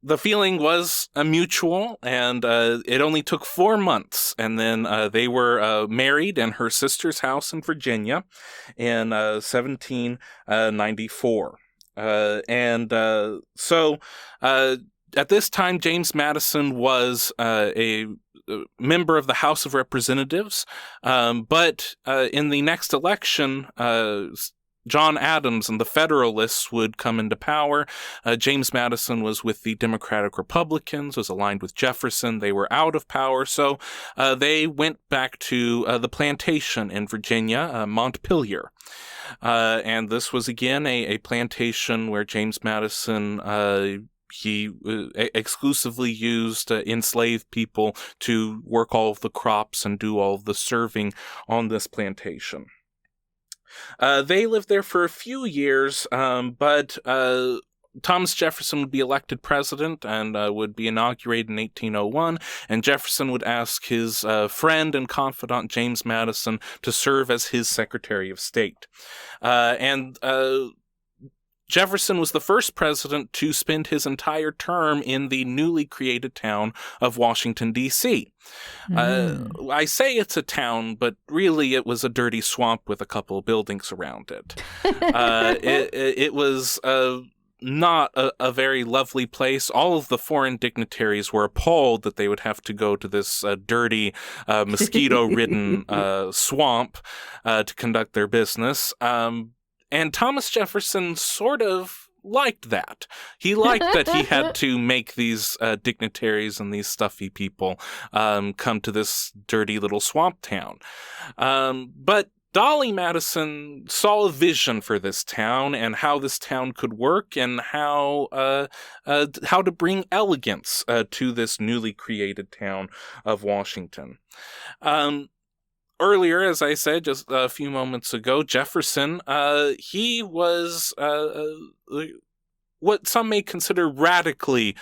the feeling was mutual, and it only took 4 months, and then they were married in her sister's house in Virginia in 1794. So at this time, James Madison was a member of the House of Representatives, but in the next election, John Adams and the Federalists would come into power. James Madison was with the Democratic Republicans, was aligned with Jefferson. They were out of power, so they went back to the plantation in Virginia, Montpelier. And this was, again, a plantation where James Madison he exclusively used enslaved people to work all of the crops and do all of the serving on this plantation. They lived there for a few years, but Thomas Jefferson would be elected president and would be inaugurated in 1801, and Jefferson would ask his friend and confidant James Madison to serve as his Secretary of State. Jefferson was the first president to spend his entire term in the newly created town of Washington, D.C. I say it's a town, but really it was a dirty swamp with a couple of buildings around it. It was not a very lovely place. All of the foreign dignitaries were appalled that they would have to go to this dirty, mosquito-ridden swamp to conduct their business. And Thomas Jefferson sort of liked that. He liked that he had to make these dignitaries and these stuffy people come to this dirty little swamp town. But Dolley Madison saw a vision for this town and how this town could work and how to bring elegance to this newly created town of Washington. Earlier, as I said just a few moments ago, Jefferson, he was what some may consider radically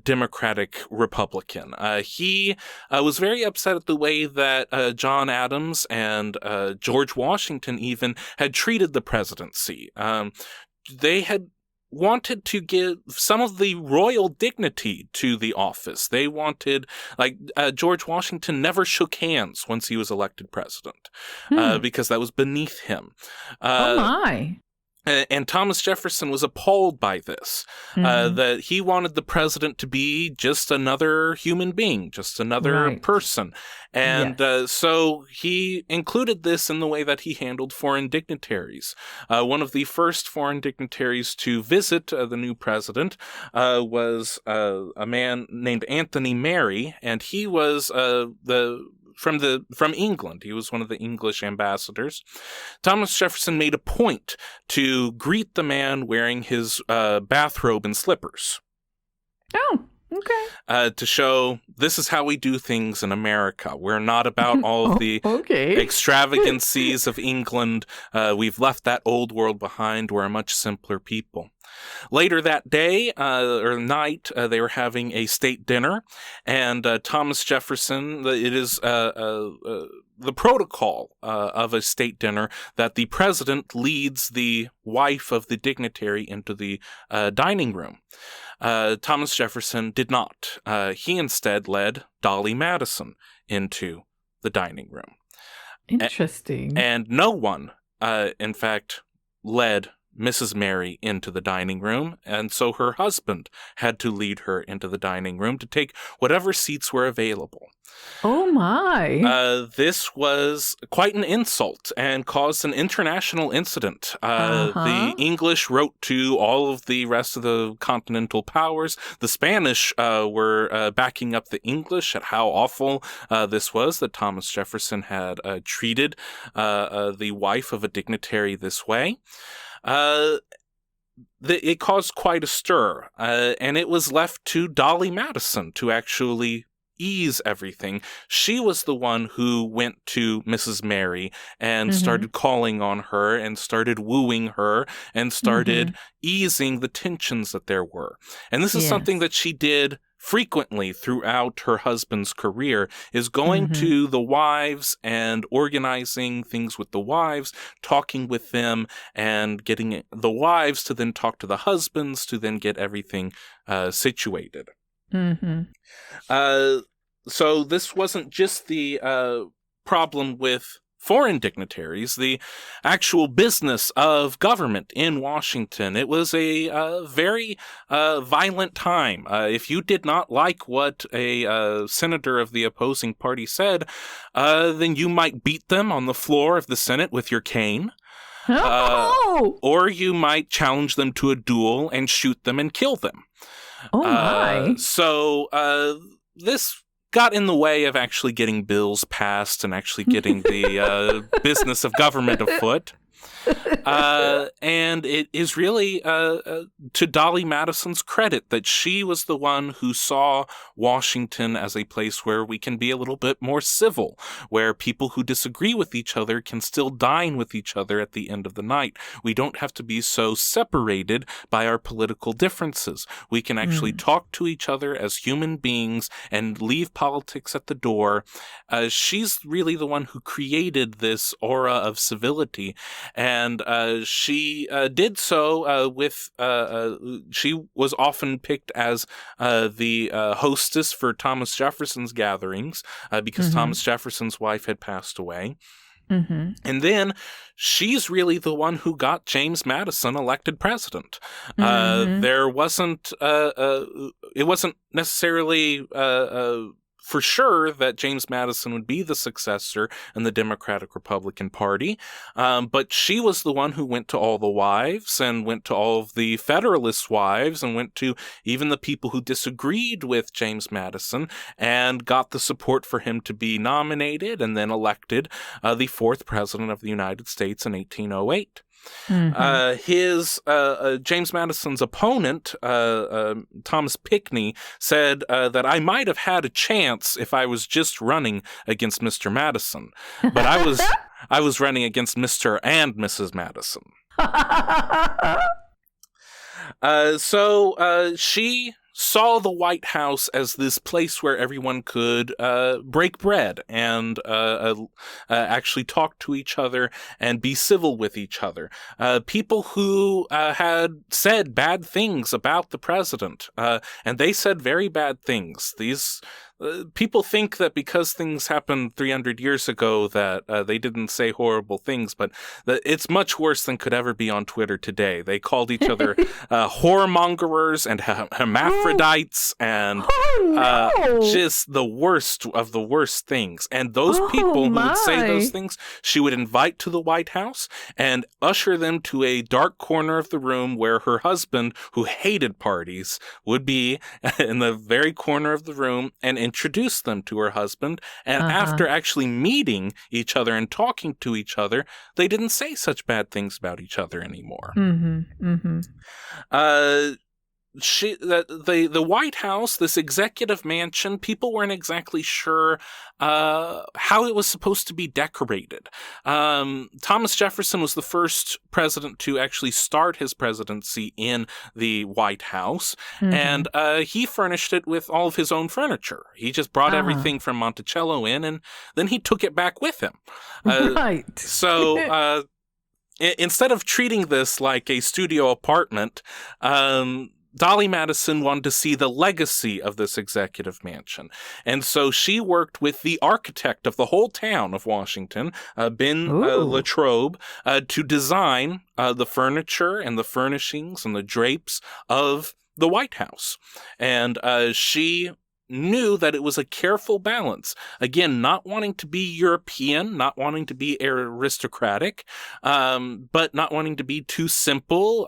Democratic Republican. He was very upset at the way that John Adams and George Washington even had treated the presidency. They had wanted to give some of the royal dignity to the office. They wanted, George Washington never shook hands once he was elected president because that was beneath him. Oh my. And Thomas Jefferson was appalled by this, that he wanted the president to be just another human being, just another person. And so he included this in the way that he handled foreign dignitaries. One of the first foreign dignitaries to visit the new president was a man named Anthony Merry, and he was from England. He was one of the English ambassadors. Thomas Jefferson made a point to greet the man wearing his bathrobe and slippers. Oh, okay. To show this is how we do things in America. We're not about all of the extravagancies of England. We've left that old world behind. We're a much simpler people. Later that day, or night, they were having a state dinner, and Thomas Jefferson, it is the protocol of a state dinner that the president leads the wife of the dignitary into the dining room. Thomas Jefferson did not. He instead led Dolley Madison into the dining room. Interesting. And no one, in fact, led Mrs. Mary into the dining room, and so her husband had to lead her into the dining room to take whatever seats were available. Oh my. This was quite an insult and caused an international incident. The English wrote to all of the rest of the continental powers. The Spanish were backing up the English at how awful this was, that Thomas Jefferson had treated the wife of a dignitary this way. it caused quite a stir, and it was left to Dolley Madison to actually ease everything. She was the one who went to Mrs. Mary and started calling on her and started wooing her and started easing the tensions that there were. And this is something that she did frequently throughout her husband's career, is going to the wives and organizing things with the wives, talking with them, and getting the wives to then talk to the husbands to then get everything situated. So this wasn't just the problem with foreign dignitaries, the actual business of government in Washington. It was a very violent time. If you did not like what a senator of the opposing party said, then you might beat them on the floor of the Senate with your cane. Or you might challenge them to a duel and shoot them and kill them. Oh my. So this got in the way of actually getting bills passed and actually getting the business of government afoot. And it is really to Dolley Madison's credit that she was the one who saw Washington as a place where we can be a little bit more civil, where people who disagree with each other can still dine with each other at the end of the night. We don't have to be so separated by our political differences. We can actually talk to each other as human beings and leave politics at the door. She's really the one who created this aura of civility, and she did so with, she was often picked as the hostess for Thomas Jefferson's gatherings because Thomas Jefferson's wife had passed away. And then she's really the one who got James Madison elected president. There wasn't, it wasn't necessarily for sure that James Madison would be the successor in the Democratic-Republican Party, but she was the one who went to all the wives and went to all of the Federalist wives and went to even the people who disagreed with James Madison and got the support for him to be nominated and then elected the fourth president of the United States in 1808. James Madison's opponent, Thomas Pinckney, said that I might have had a chance if I was just running against Mr. Madison, but I was running against Mr. and Mrs. Madison. So she saw the White House as this place where everyone could break bread and actually talk to each other and be civil with each other. People who had said bad things about the president, and they said very bad things. These people think that because things happened 300 years ago that they didn't say horrible things, but it's much worse than could ever be on Twitter today. They called each other whoremongers and hermaphrodites and just the worst of the worst things. And those people who would say those things, she would invite to the White House and usher them to a dark corner of the room where her husband, who hated parties, would be in the very corner of the room and introduce them to her husband. And after actually meeting each other and talking to each other, they didn't say such bad things about each other anymore. The White House, this executive mansion, people weren't exactly sure how it was supposed to be decorated. Thomas Jefferson was the first president to actually start his presidency in the White House, and he furnished it with all of his own furniture. He just brought everything from Monticello in, and then he took it back with him. So instead of treating this like a studio apartment, Dolley Madison wanted to see the legacy of this executive mansion. And so she worked with the architect of the whole town of Washington, Ben Latrobe, to design the furniture and the furnishings and the drapes of the White House. And she knew that it was a careful balance. Again, not wanting to be European, not wanting to be aristocratic, but not wanting to be too simple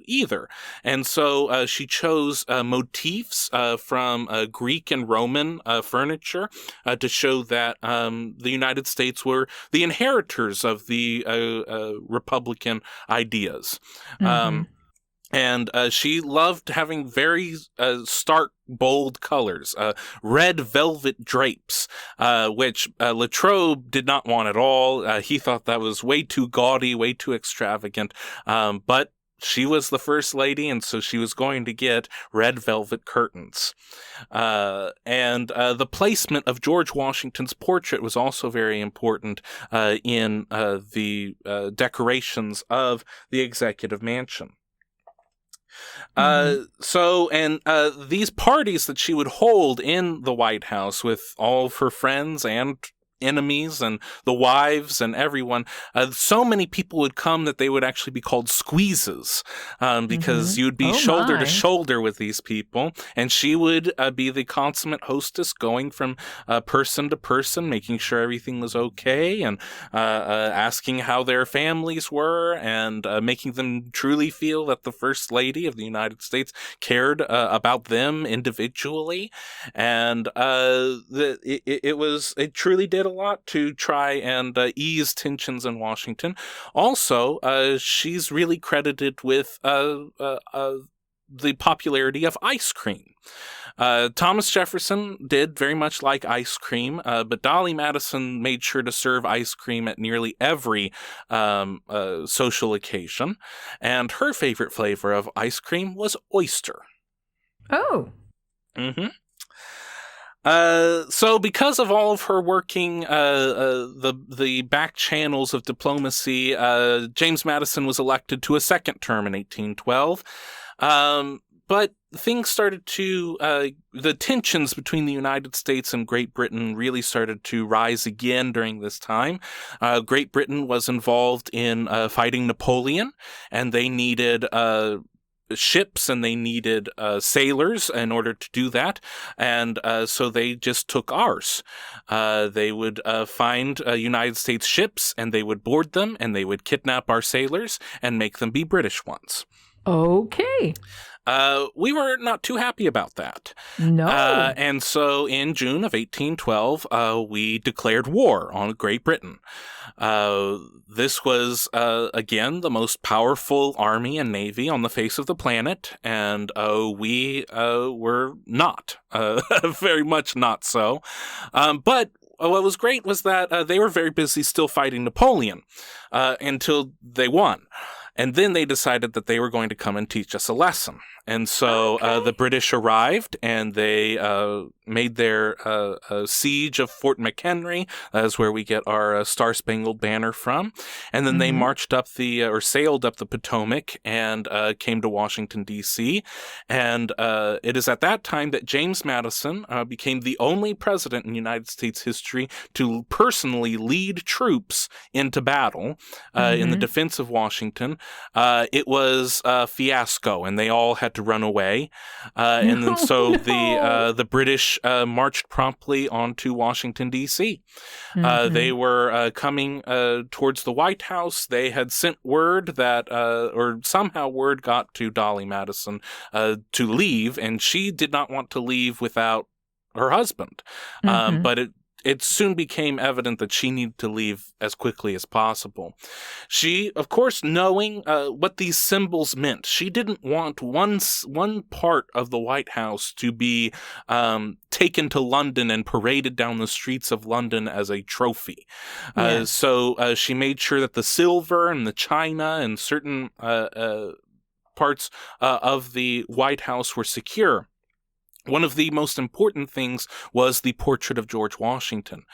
either. And so she chose motifs from Greek and Roman furniture to show that the United States were the inheritors of the Republican ideas. And she loved having very stark, bold colors, red velvet drapes, which Latrobe did not want at all. He thought that was way too gaudy, way too extravagant. But she was the first lady, and so she was going to get red velvet curtains. And the placement of George Washington's portrait was also very important in the decorations of the executive mansion. These parties that she would hold in the White House with all of her friends and enemies and the wives and everyone, so many people would come that they would actually be called squeezes, because you'd be shoulder to shoulder with these people, and she would be the consummate hostess, going from person to person, making sure everything was okay, and asking how their families were, and making them truly feel that the First Lady of the United States cared about them individually. And it truly did a lot to try and ease tensions in Washington. Also, she's really credited with the popularity of ice cream. Thomas Jefferson did very much like ice cream, but Dolley Madison made sure to serve ice cream at nearly every social occasion, and her favorite flavor of ice cream was oyster. Oh. Mm-hmm. So because of all of her working the back channels of diplomacy, James Madison was elected to a second term in 1812. But things started to, the tensions between the United States and Great Britain really started to rise again during this time. Great Britain was involved in fighting Napoleon, and they needed ships, and they needed sailors in order to do that, and so they just took ours. They would find United States ships, and they would board them, and they would kidnap our sailors and make them be British ones. Okay. We were not too happy about that. No. And so in June of 1812, we declared war on Great Britain. This was, again, the most powerful army and navy on the face of the planet, and we were not, very much not so. But what was great was that they were very busy still fighting Napoleon until they won. And then they decided that they were going to come and teach us a lesson. And so the British arrived, and they made their siege of Fort McHenry. That's where we get our Star-Spangled Banner from. And then they marched up or sailed up the Potomac and came to Washington, D.C. And it is at that time that James Madison became the only president in United States history to personally lead troops into battle in the defense of Washington. It was a fiasco, and they all had to run away. And then so the British marched promptly onto Washington, D.C. They were coming towards the White House. They had sent word that, or somehow word got to Dolley Madison to leave, and she did not want to leave without her husband. But it soon became evident that she needed to leave as quickly as possible. She, of course, knowing what these symbols meant, she didn't want one part of the White House to be taken to London and paraded down the streets of London as a trophy. So she made sure that the silver and the china and certain parts of the White House were secure. One of the most important things was the portrait of George Washington.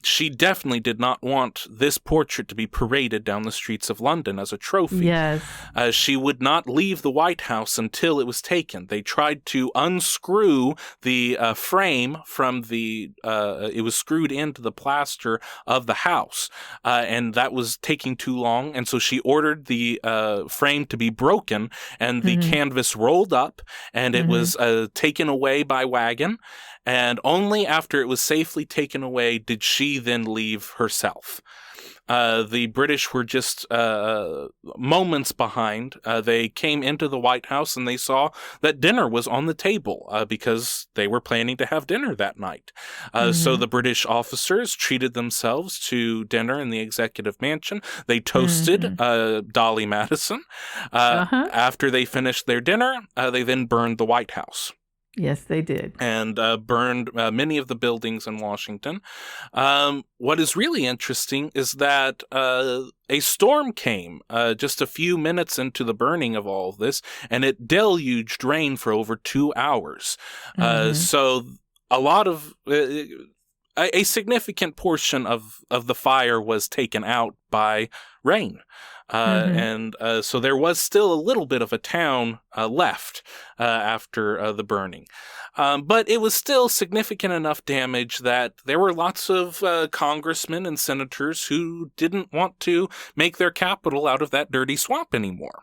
She definitely did not want this portrait to be paraded down the streets of London as a trophy. Yes. She would not leave the White House until it was taken. They tried to unscrew the frame from it was screwed into the plaster of the house, and that was taking too long, and so she ordered the frame to be broken, and the canvas rolled up, and it was taken away by wagon. And only after it was safely taken away did she she then leave herself. The British were just moments behind. They came into the White House and they saw that dinner was on the table because they were planning to have dinner that night. So the British officers treated themselves to dinner in the executive mansion. They toasted Dolley Madison. After they finished their dinner, they then burned the White House. Yes, they did. And burned many of the buildings in Washington. What is really interesting is that a storm came just a few minutes into the burning of all of this, and it deluged rain for over 2 hours. So a lot of... a significant portion of the fire was taken out by rain. And so there was still a little bit of a town left after the burning. But it was still significant enough damage that there were lots of congressmen and senators who didn't want to make their capital out of that dirty swamp anymore.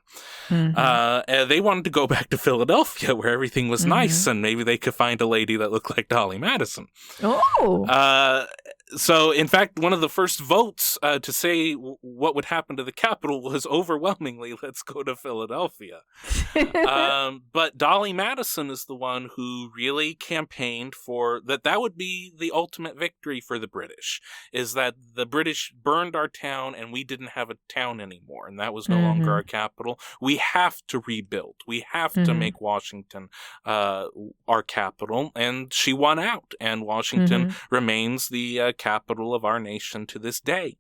They wanted to go back to Philadelphia where everything was nice and maybe they could find a lady that looked like Dolley Madison. So, in fact, one of the first votes to say what would happen to the capital was overwhelmingly, let's go to Philadelphia. But Dolley Madison is the one who really campaigned for that would be the ultimate victory for the British, is that the British burned our town and we didn't have a town anymore, and that was no longer our capital. We have to rebuild. We have to make Washington our capital, and she won out, and Washington remains the capital of our nation to this day.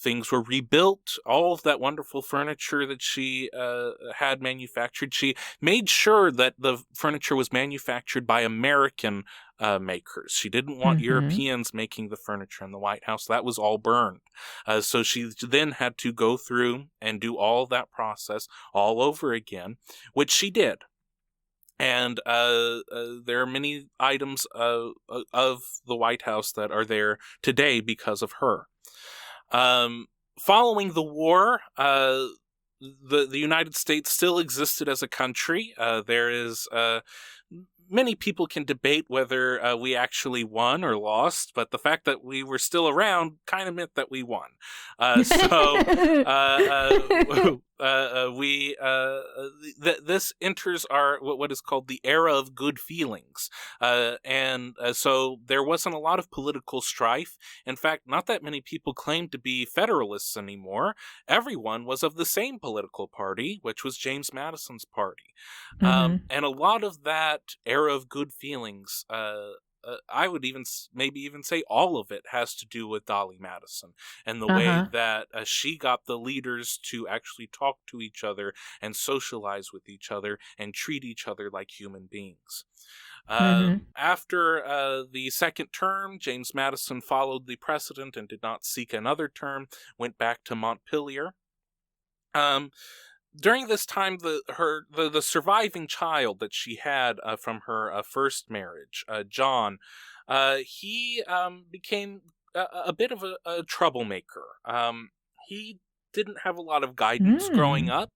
Things were rebuilt. All of that wonderful furniture that she had manufactured, she made sure that the furniture was manufactured by American makers. She didn't want Europeans making the furniture in the White House. That was all burned. So she then had to go through and do all that process all over again, which she did. And there are many items of the White House that are there today because of her. Following the war, the United States still existed as a country. There is many people can debate whether we actually won or lost, but the fact that we were still around kind of meant that we won. This enters our what is called the era of good feelings, and so there wasn't a lot of political strife. In fact, not that many people claimed to be Federalists anymore. Everyone was of the same political party, which was James Madison's party, and a lot of that era of good feelings, I would maybe even say all of it, has to do with Dolley Madison and the way that she got the leaders to actually talk to each other and socialize with each other and treat each other like human beings. After the second term, James Madison followed the precedent and did not seek another term, went back to Montpelier. During this time, the surviving child that she had from her first marriage, John, he became a bit of a troublemaker. He didn't have a lot of guidance growing up,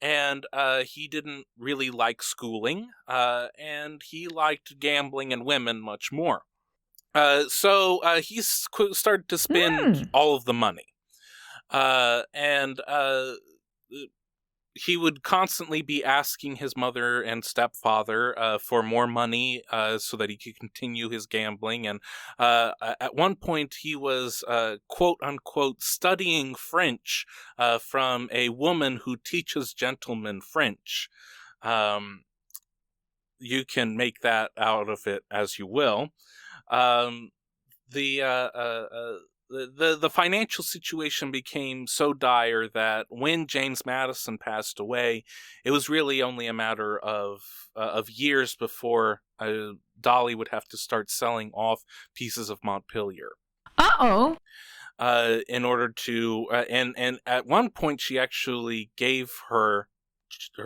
and he didn't really like schooling, and he liked gambling and women much more. So he started to spend all of the money, and he would constantly be asking his mother and stepfather for more money so that he could continue his gambling. And at one point, he was, quote unquote, studying French from a woman who teaches gentlemen French. You can make that out of it as you will. The financial situation became so dire that when James Madison passed away, it was really only a matter of years before Dolley would have to start selling off pieces of Montpelier. In order to and at one point she actually gave her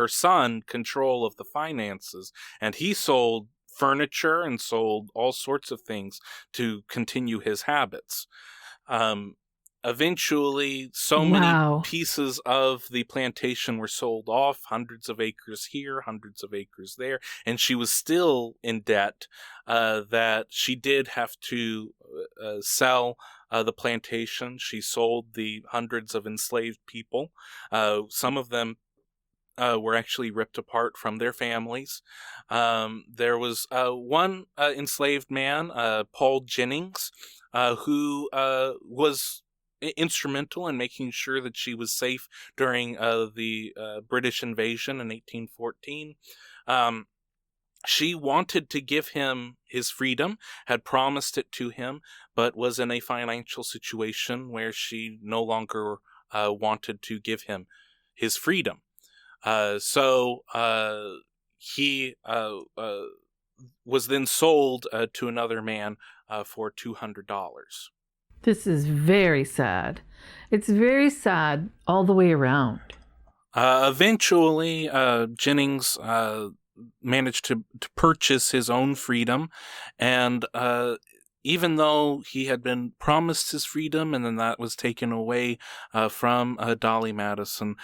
son control of the finances, and he sold furniture and sold all sorts of things to continue his habits. eventually, so many Wow. pieces of the plantation were sold off, hundreds of acres here, hundreds of acres there, and she was still in debt, that she did have to sell the plantation. She sold the hundreds of enslaved people. Some of them were actually ripped apart from their families. There was one enslaved man, Paul Jennings, who was instrumental in making sure that she was safe during the British invasion in 1814. She wanted to give him his freedom, had promised it to him, but was in a financial situation where she no longer wanted to give him his freedom. So he was then sold to another man for $200. This is very sad. It's very sad all the way around. Eventually, Jennings managed to purchase his own freedom, and even though he had been promised his freedom and then that was taken away from Dolley Madison,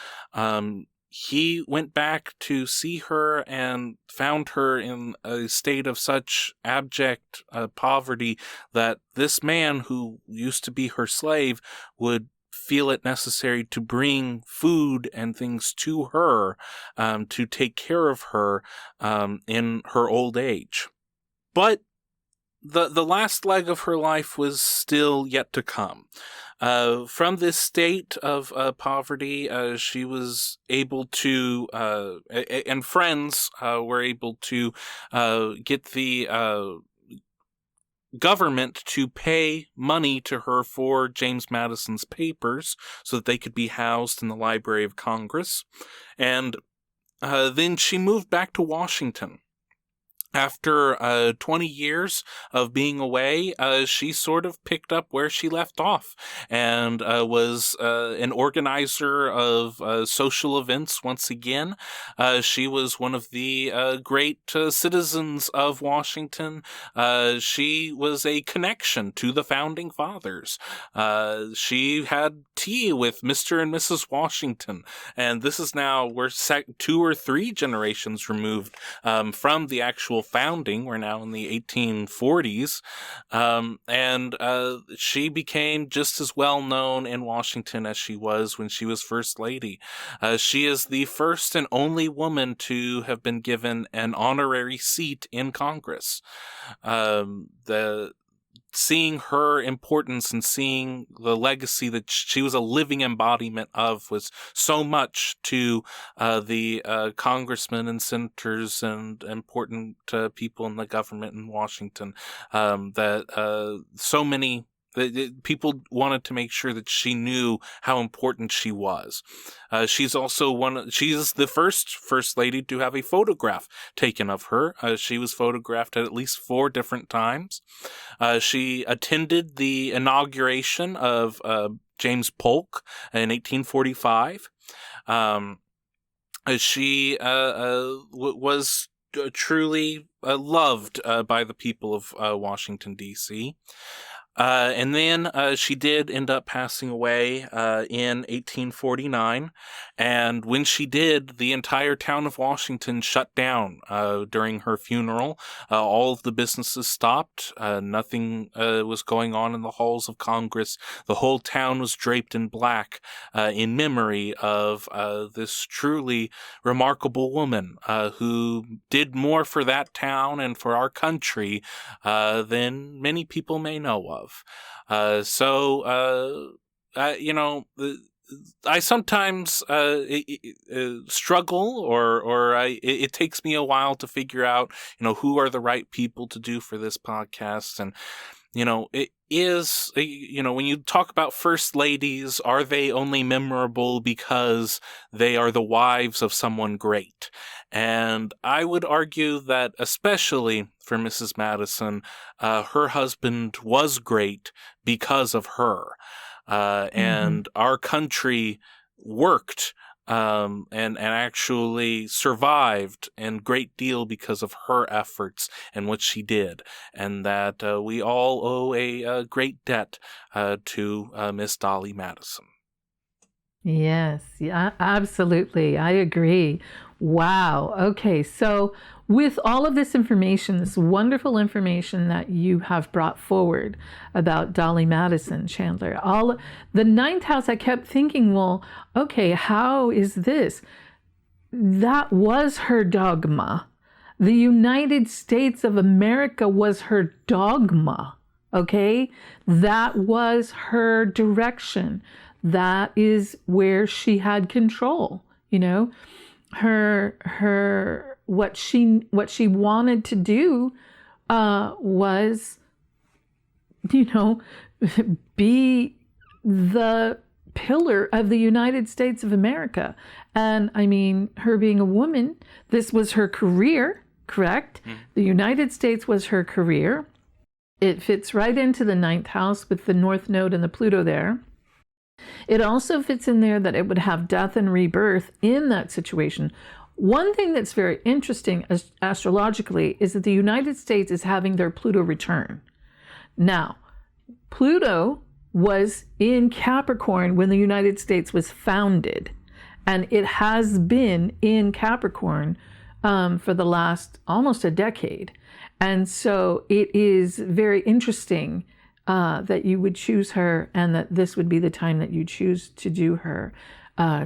he went back to see her and found her in a state of such abject poverty that this man, who used to be her slave, would feel it necessary to bring food and things to her to take care of her in her old age. But the last leg of her life was still yet to come. From this state of poverty, she was able to, and friends were able to get the government to pay money to her for James Madison's papers so that they could be housed in the Library of Congress. And then she moved back to Washington. After 20 years of being away, she sort of picked up where she left off and was an organizer of social events once again. She was one of the great citizens of Washington. She was a connection to the Founding Fathers. She had tea with Mr. and Mrs. Washington, and this is now, we're 2 or 3 generations removed from the actual founding. We're now in the 1840s, and she became just as well known in Washington as she was when she was First Lady. She is the first and only woman to have been given an honorary seat in Congress. Seeing her importance and seeing the legacy that she was a living embodiment of was so much to the congressmen and senators and important people in the government in Washington that so many people wanted to make sure that she knew how important she was. She's also she's the first lady to have a photograph taken of her. She was photographed at least 4 different times. She attended the inauguration of James Polk in 1845. She was truly loved by the people of Washington, D.C., and then she did end up passing away in 1849. And when she did, the entire town of Washington shut down during her funeral. All of the businesses stopped. Nothing was going on in the halls of Congress. The whole town was draped in black in memory of this truly remarkable woman who did more for that town and for our country than many people may know of. I sometimes struggle, or it takes me a while to figure out, who are the right people to do for this podcast. And, it is, when you talk about first ladies, are they only memorable because they are the wives of someone great? And I would argue that, especially for Mrs. Madison, her husband was great because of her. And our country worked and actually survived in great deal because of her efforts and what she did, and that we all owe a great debt to Miss Dolley Madison. Yes, yeah, absolutely. I agree. Wow. Okay. So, with all of this information, this wonderful information that you have brought forward about Dolley Madison, Chandler, all the ninth house, I kept thinking, well, okay, how is this? That was her dogma. The United States of America was her dogma. Okay. That was her direction. That is where she had control, her what she wanted to do was be the pillar of the United States of America. And I mean, her being a woman, this was her career, correct? The United States was her career. It fits right into the ninth house with the North Node and the Pluto there. It also fits in there that it would have death and rebirth in that situation. One thing that's very interesting astrologically is that the United States is having their Pluto return. Now, Pluto was in Capricorn when the United States was founded, and it has been in Capricorn for the last almost a decade. And so it is very interesting that you would choose her, and that this would be the time that you choose to do her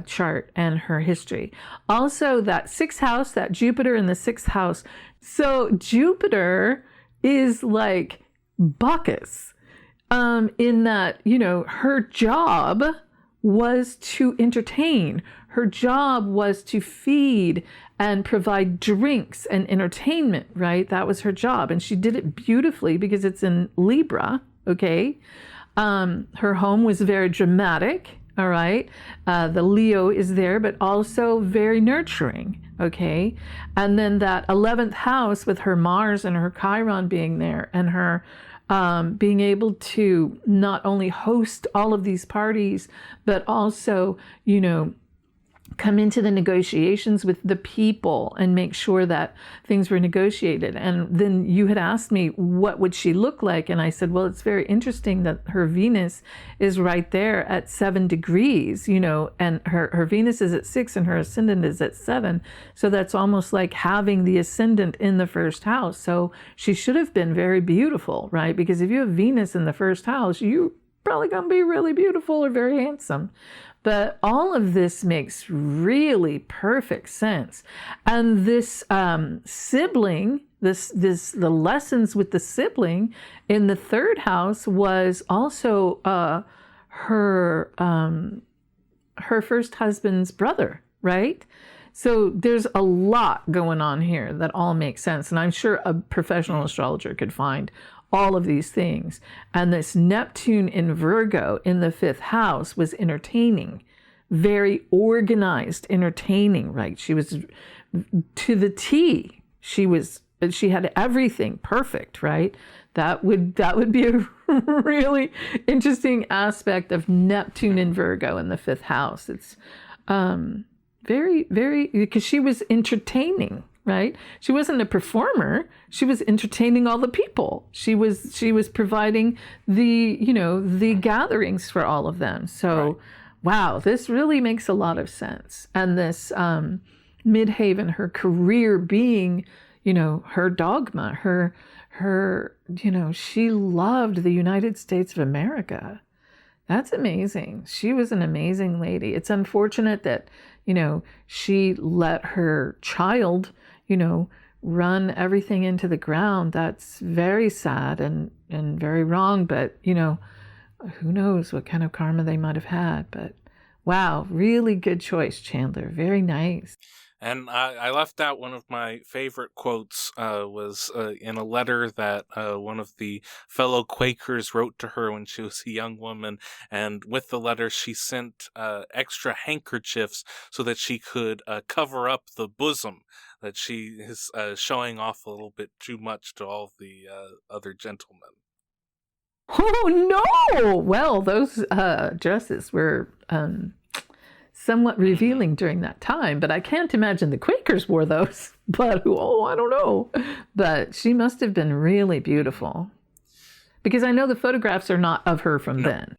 chart and her history. Also, that sixth house, that Jupiter in the sixth house. So Jupiter is like Bacchus, in that, her job was to entertain. Her job was to feed and provide drinks and entertainment, right? That was her job. And she did it beautifully because it's in Libra. Okay. Her home was very dramatic. All right. The Leo is there, but also very nurturing. Okay. And then that 11th house with her Mars and her Chiron being there, and her being able to not only host all of these parties, but also, come into the negotiations with the people and make sure that things were negotiated. And then you had asked me, what would she look like? And I said, well, it's very interesting that her Venus is right there at 7 degrees, and her Venus is at 6 and her ascendant is at 7. So that's almost like having the ascendant in the first house. So she should have been very beautiful, right? Because if you have Venus in the first house, you're probably going to be really beautiful or very handsome. But all of this makes really perfect sense. And this sibling, the lessons with the sibling in the third house was also her first husband's brother, right? So there's a lot going on here that all makes sense. And I'm sure a professional astrologer could find all of these things. And this Neptune in Virgo in the fifth house was entertaining, very organized, entertaining, right? She was to the T. She had everything perfect, right? That would be a really interesting aspect of Neptune in Virgo in the fifth house. It's very, very, because she was entertaining, right? She wasn't a performer. She was entertaining all the people. She was providing the gatherings for all of them. So, right. Wow, this really makes a lot of sense. And this Midhaven, her career being, her dogma, her, she loved the United States of America. That's amazing. She was an amazing lady. It's unfortunate that, she let her child, run everything into the ground. That's very sad and very wrong. But, who knows what kind of karma they might have had. But wow, really good choice, Chandler. Very nice. And I left out one of my favorite quotes was in a letter that one of the fellow Quakers wrote to her when she was a young woman. And with the letter, she sent extra handkerchiefs so that she could cover up the bosom that she is showing off a little bit too much to all the other gentlemen. Oh, no! Well, those dresses were somewhat revealing during that time. But I can't imagine the Quakers wore those. But, I don't know. But she must have been really beautiful. Because I know the photographs are not of her from then.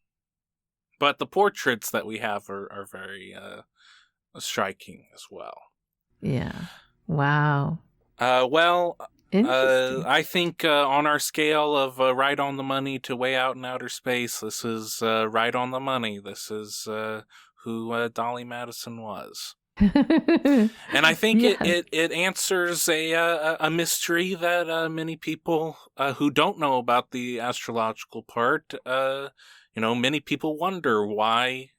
But the portraits that we have are very striking as well. Yeah. Wow. I think on our scale of right on the money to way out in outer space, this is right on the money. This is who Dolley Madison was. And I think it answers a mystery that many people who don't know about the astrological part, many people wonder why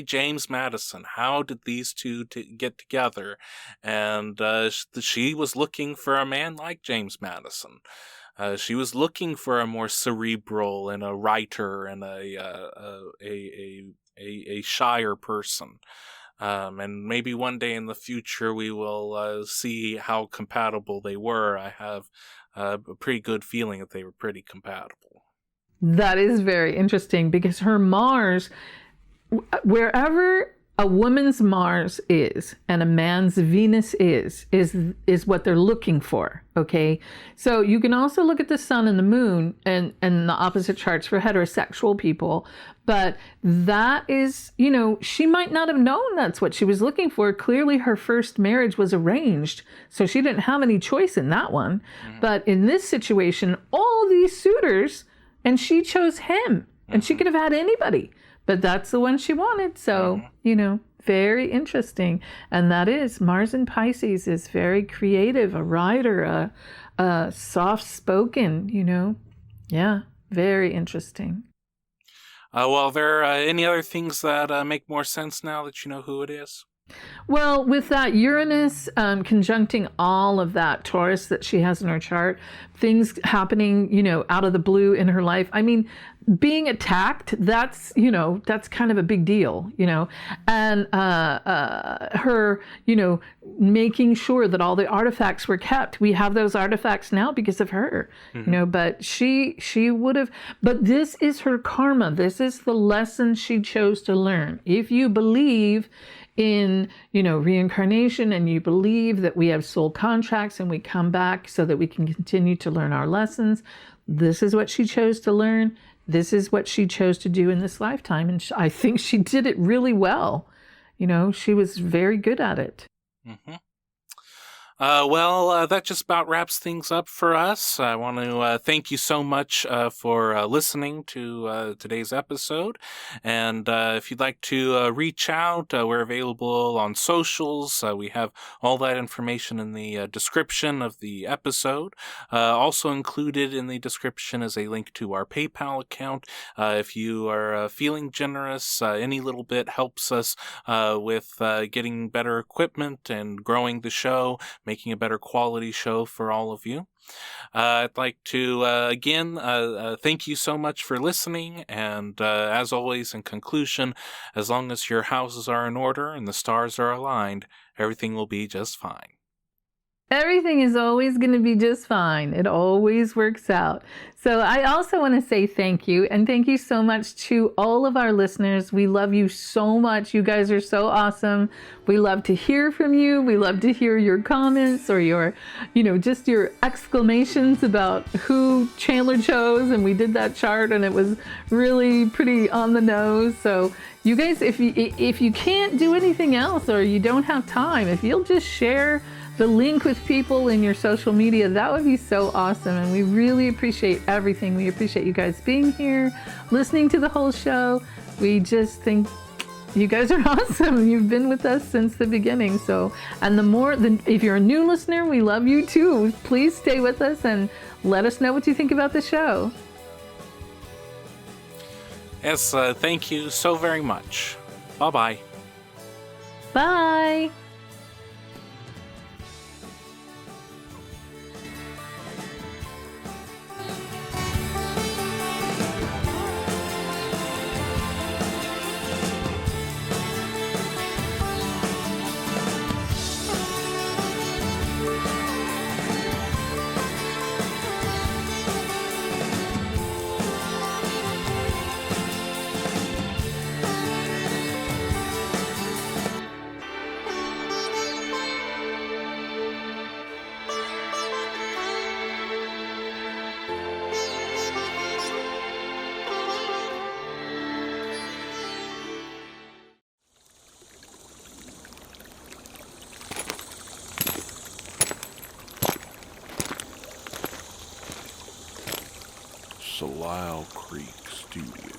James Madison? How did these two get together? And she was looking for a man like James Madison. She was looking for a more cerebral and a writer and a shyer person. And maybe one day in the future we will see how compatible they were. I have a pretty good feeling that they were pretty compatible. That is very interesting because her Mars, wherever a woman's Mars is and a man's Venus is what they're looking for. Okay. So you can also look at the sun and the moon and the opposite charts for heterosexual people. But that is, she might not have known that's what she was looking for. Clearly her first marriage was arranged. So she didn't have any choice in that one. Mm-hmm. But in this situation, all these suitors, and she chose him, and she could have had anybody. But that's the one she wanted. So, very interesting. And that is Mars in Pisces is very creative, a writer, a soft-spoken, Yeah, very interesting. Are there any other things that make more sense now that you know who it is? Well, with that Uranus conjuncting all of that Taurus that she has in her chart, things happening, out of the blue in her life. I mean, being attacked, that's kind of a big deal, and her, making sure that all the artifacts were kept. We have those artifacts now because of her, but she would have, but this is her karma. This is the lesson she chose to learn. If you believe in, reincarnation and you believe that we have soul contracts and we come back so that we can continue to learn our lessons, this is what she chose to learn. This is what she chose to do in this lifetime. And I think she did it really well. She was very good at it. Mm-hmm. That just about wraps things up for us. I want to thank you so much for listening to today's episode. And if you'd like to reach out, we're available on socials. We have all that information in the description of the episode. Also included in the description is a link to our PayPal account. If you are feeling generous, any little bit helps us with getting better equipment and growing the show, making a better quality show for all of you. I'd like to, again, thank you so much for listening. And as always, in conclusion, as long as your houses are in order and the stars are aligned, everything will be just fine. Everything is always going to be just fine. It always works out. So I also want to say thank you. And thank you so much to all of our listeners. We love you so much. You guys are so awesome. We love to hear from you. We love to hear your comments or your, just your exclamations about who Chandler chose. And we did that chart and it was really pretty on the nose. So you guys, if you can't do anything else or you don't have time, if you'll just share the link with people in your social media, that would be so awesome. And we really appreciate everything. We appreciate you guys being here, listening to the whole show. We just think you guys are awesome. You've been with us since the beginning. So, and if you're a new listener, we love you too. Please stay with us and let us know what you think about the show. Yes, thank you so very much. Bye-bye. Bye. Salile Creek Studio.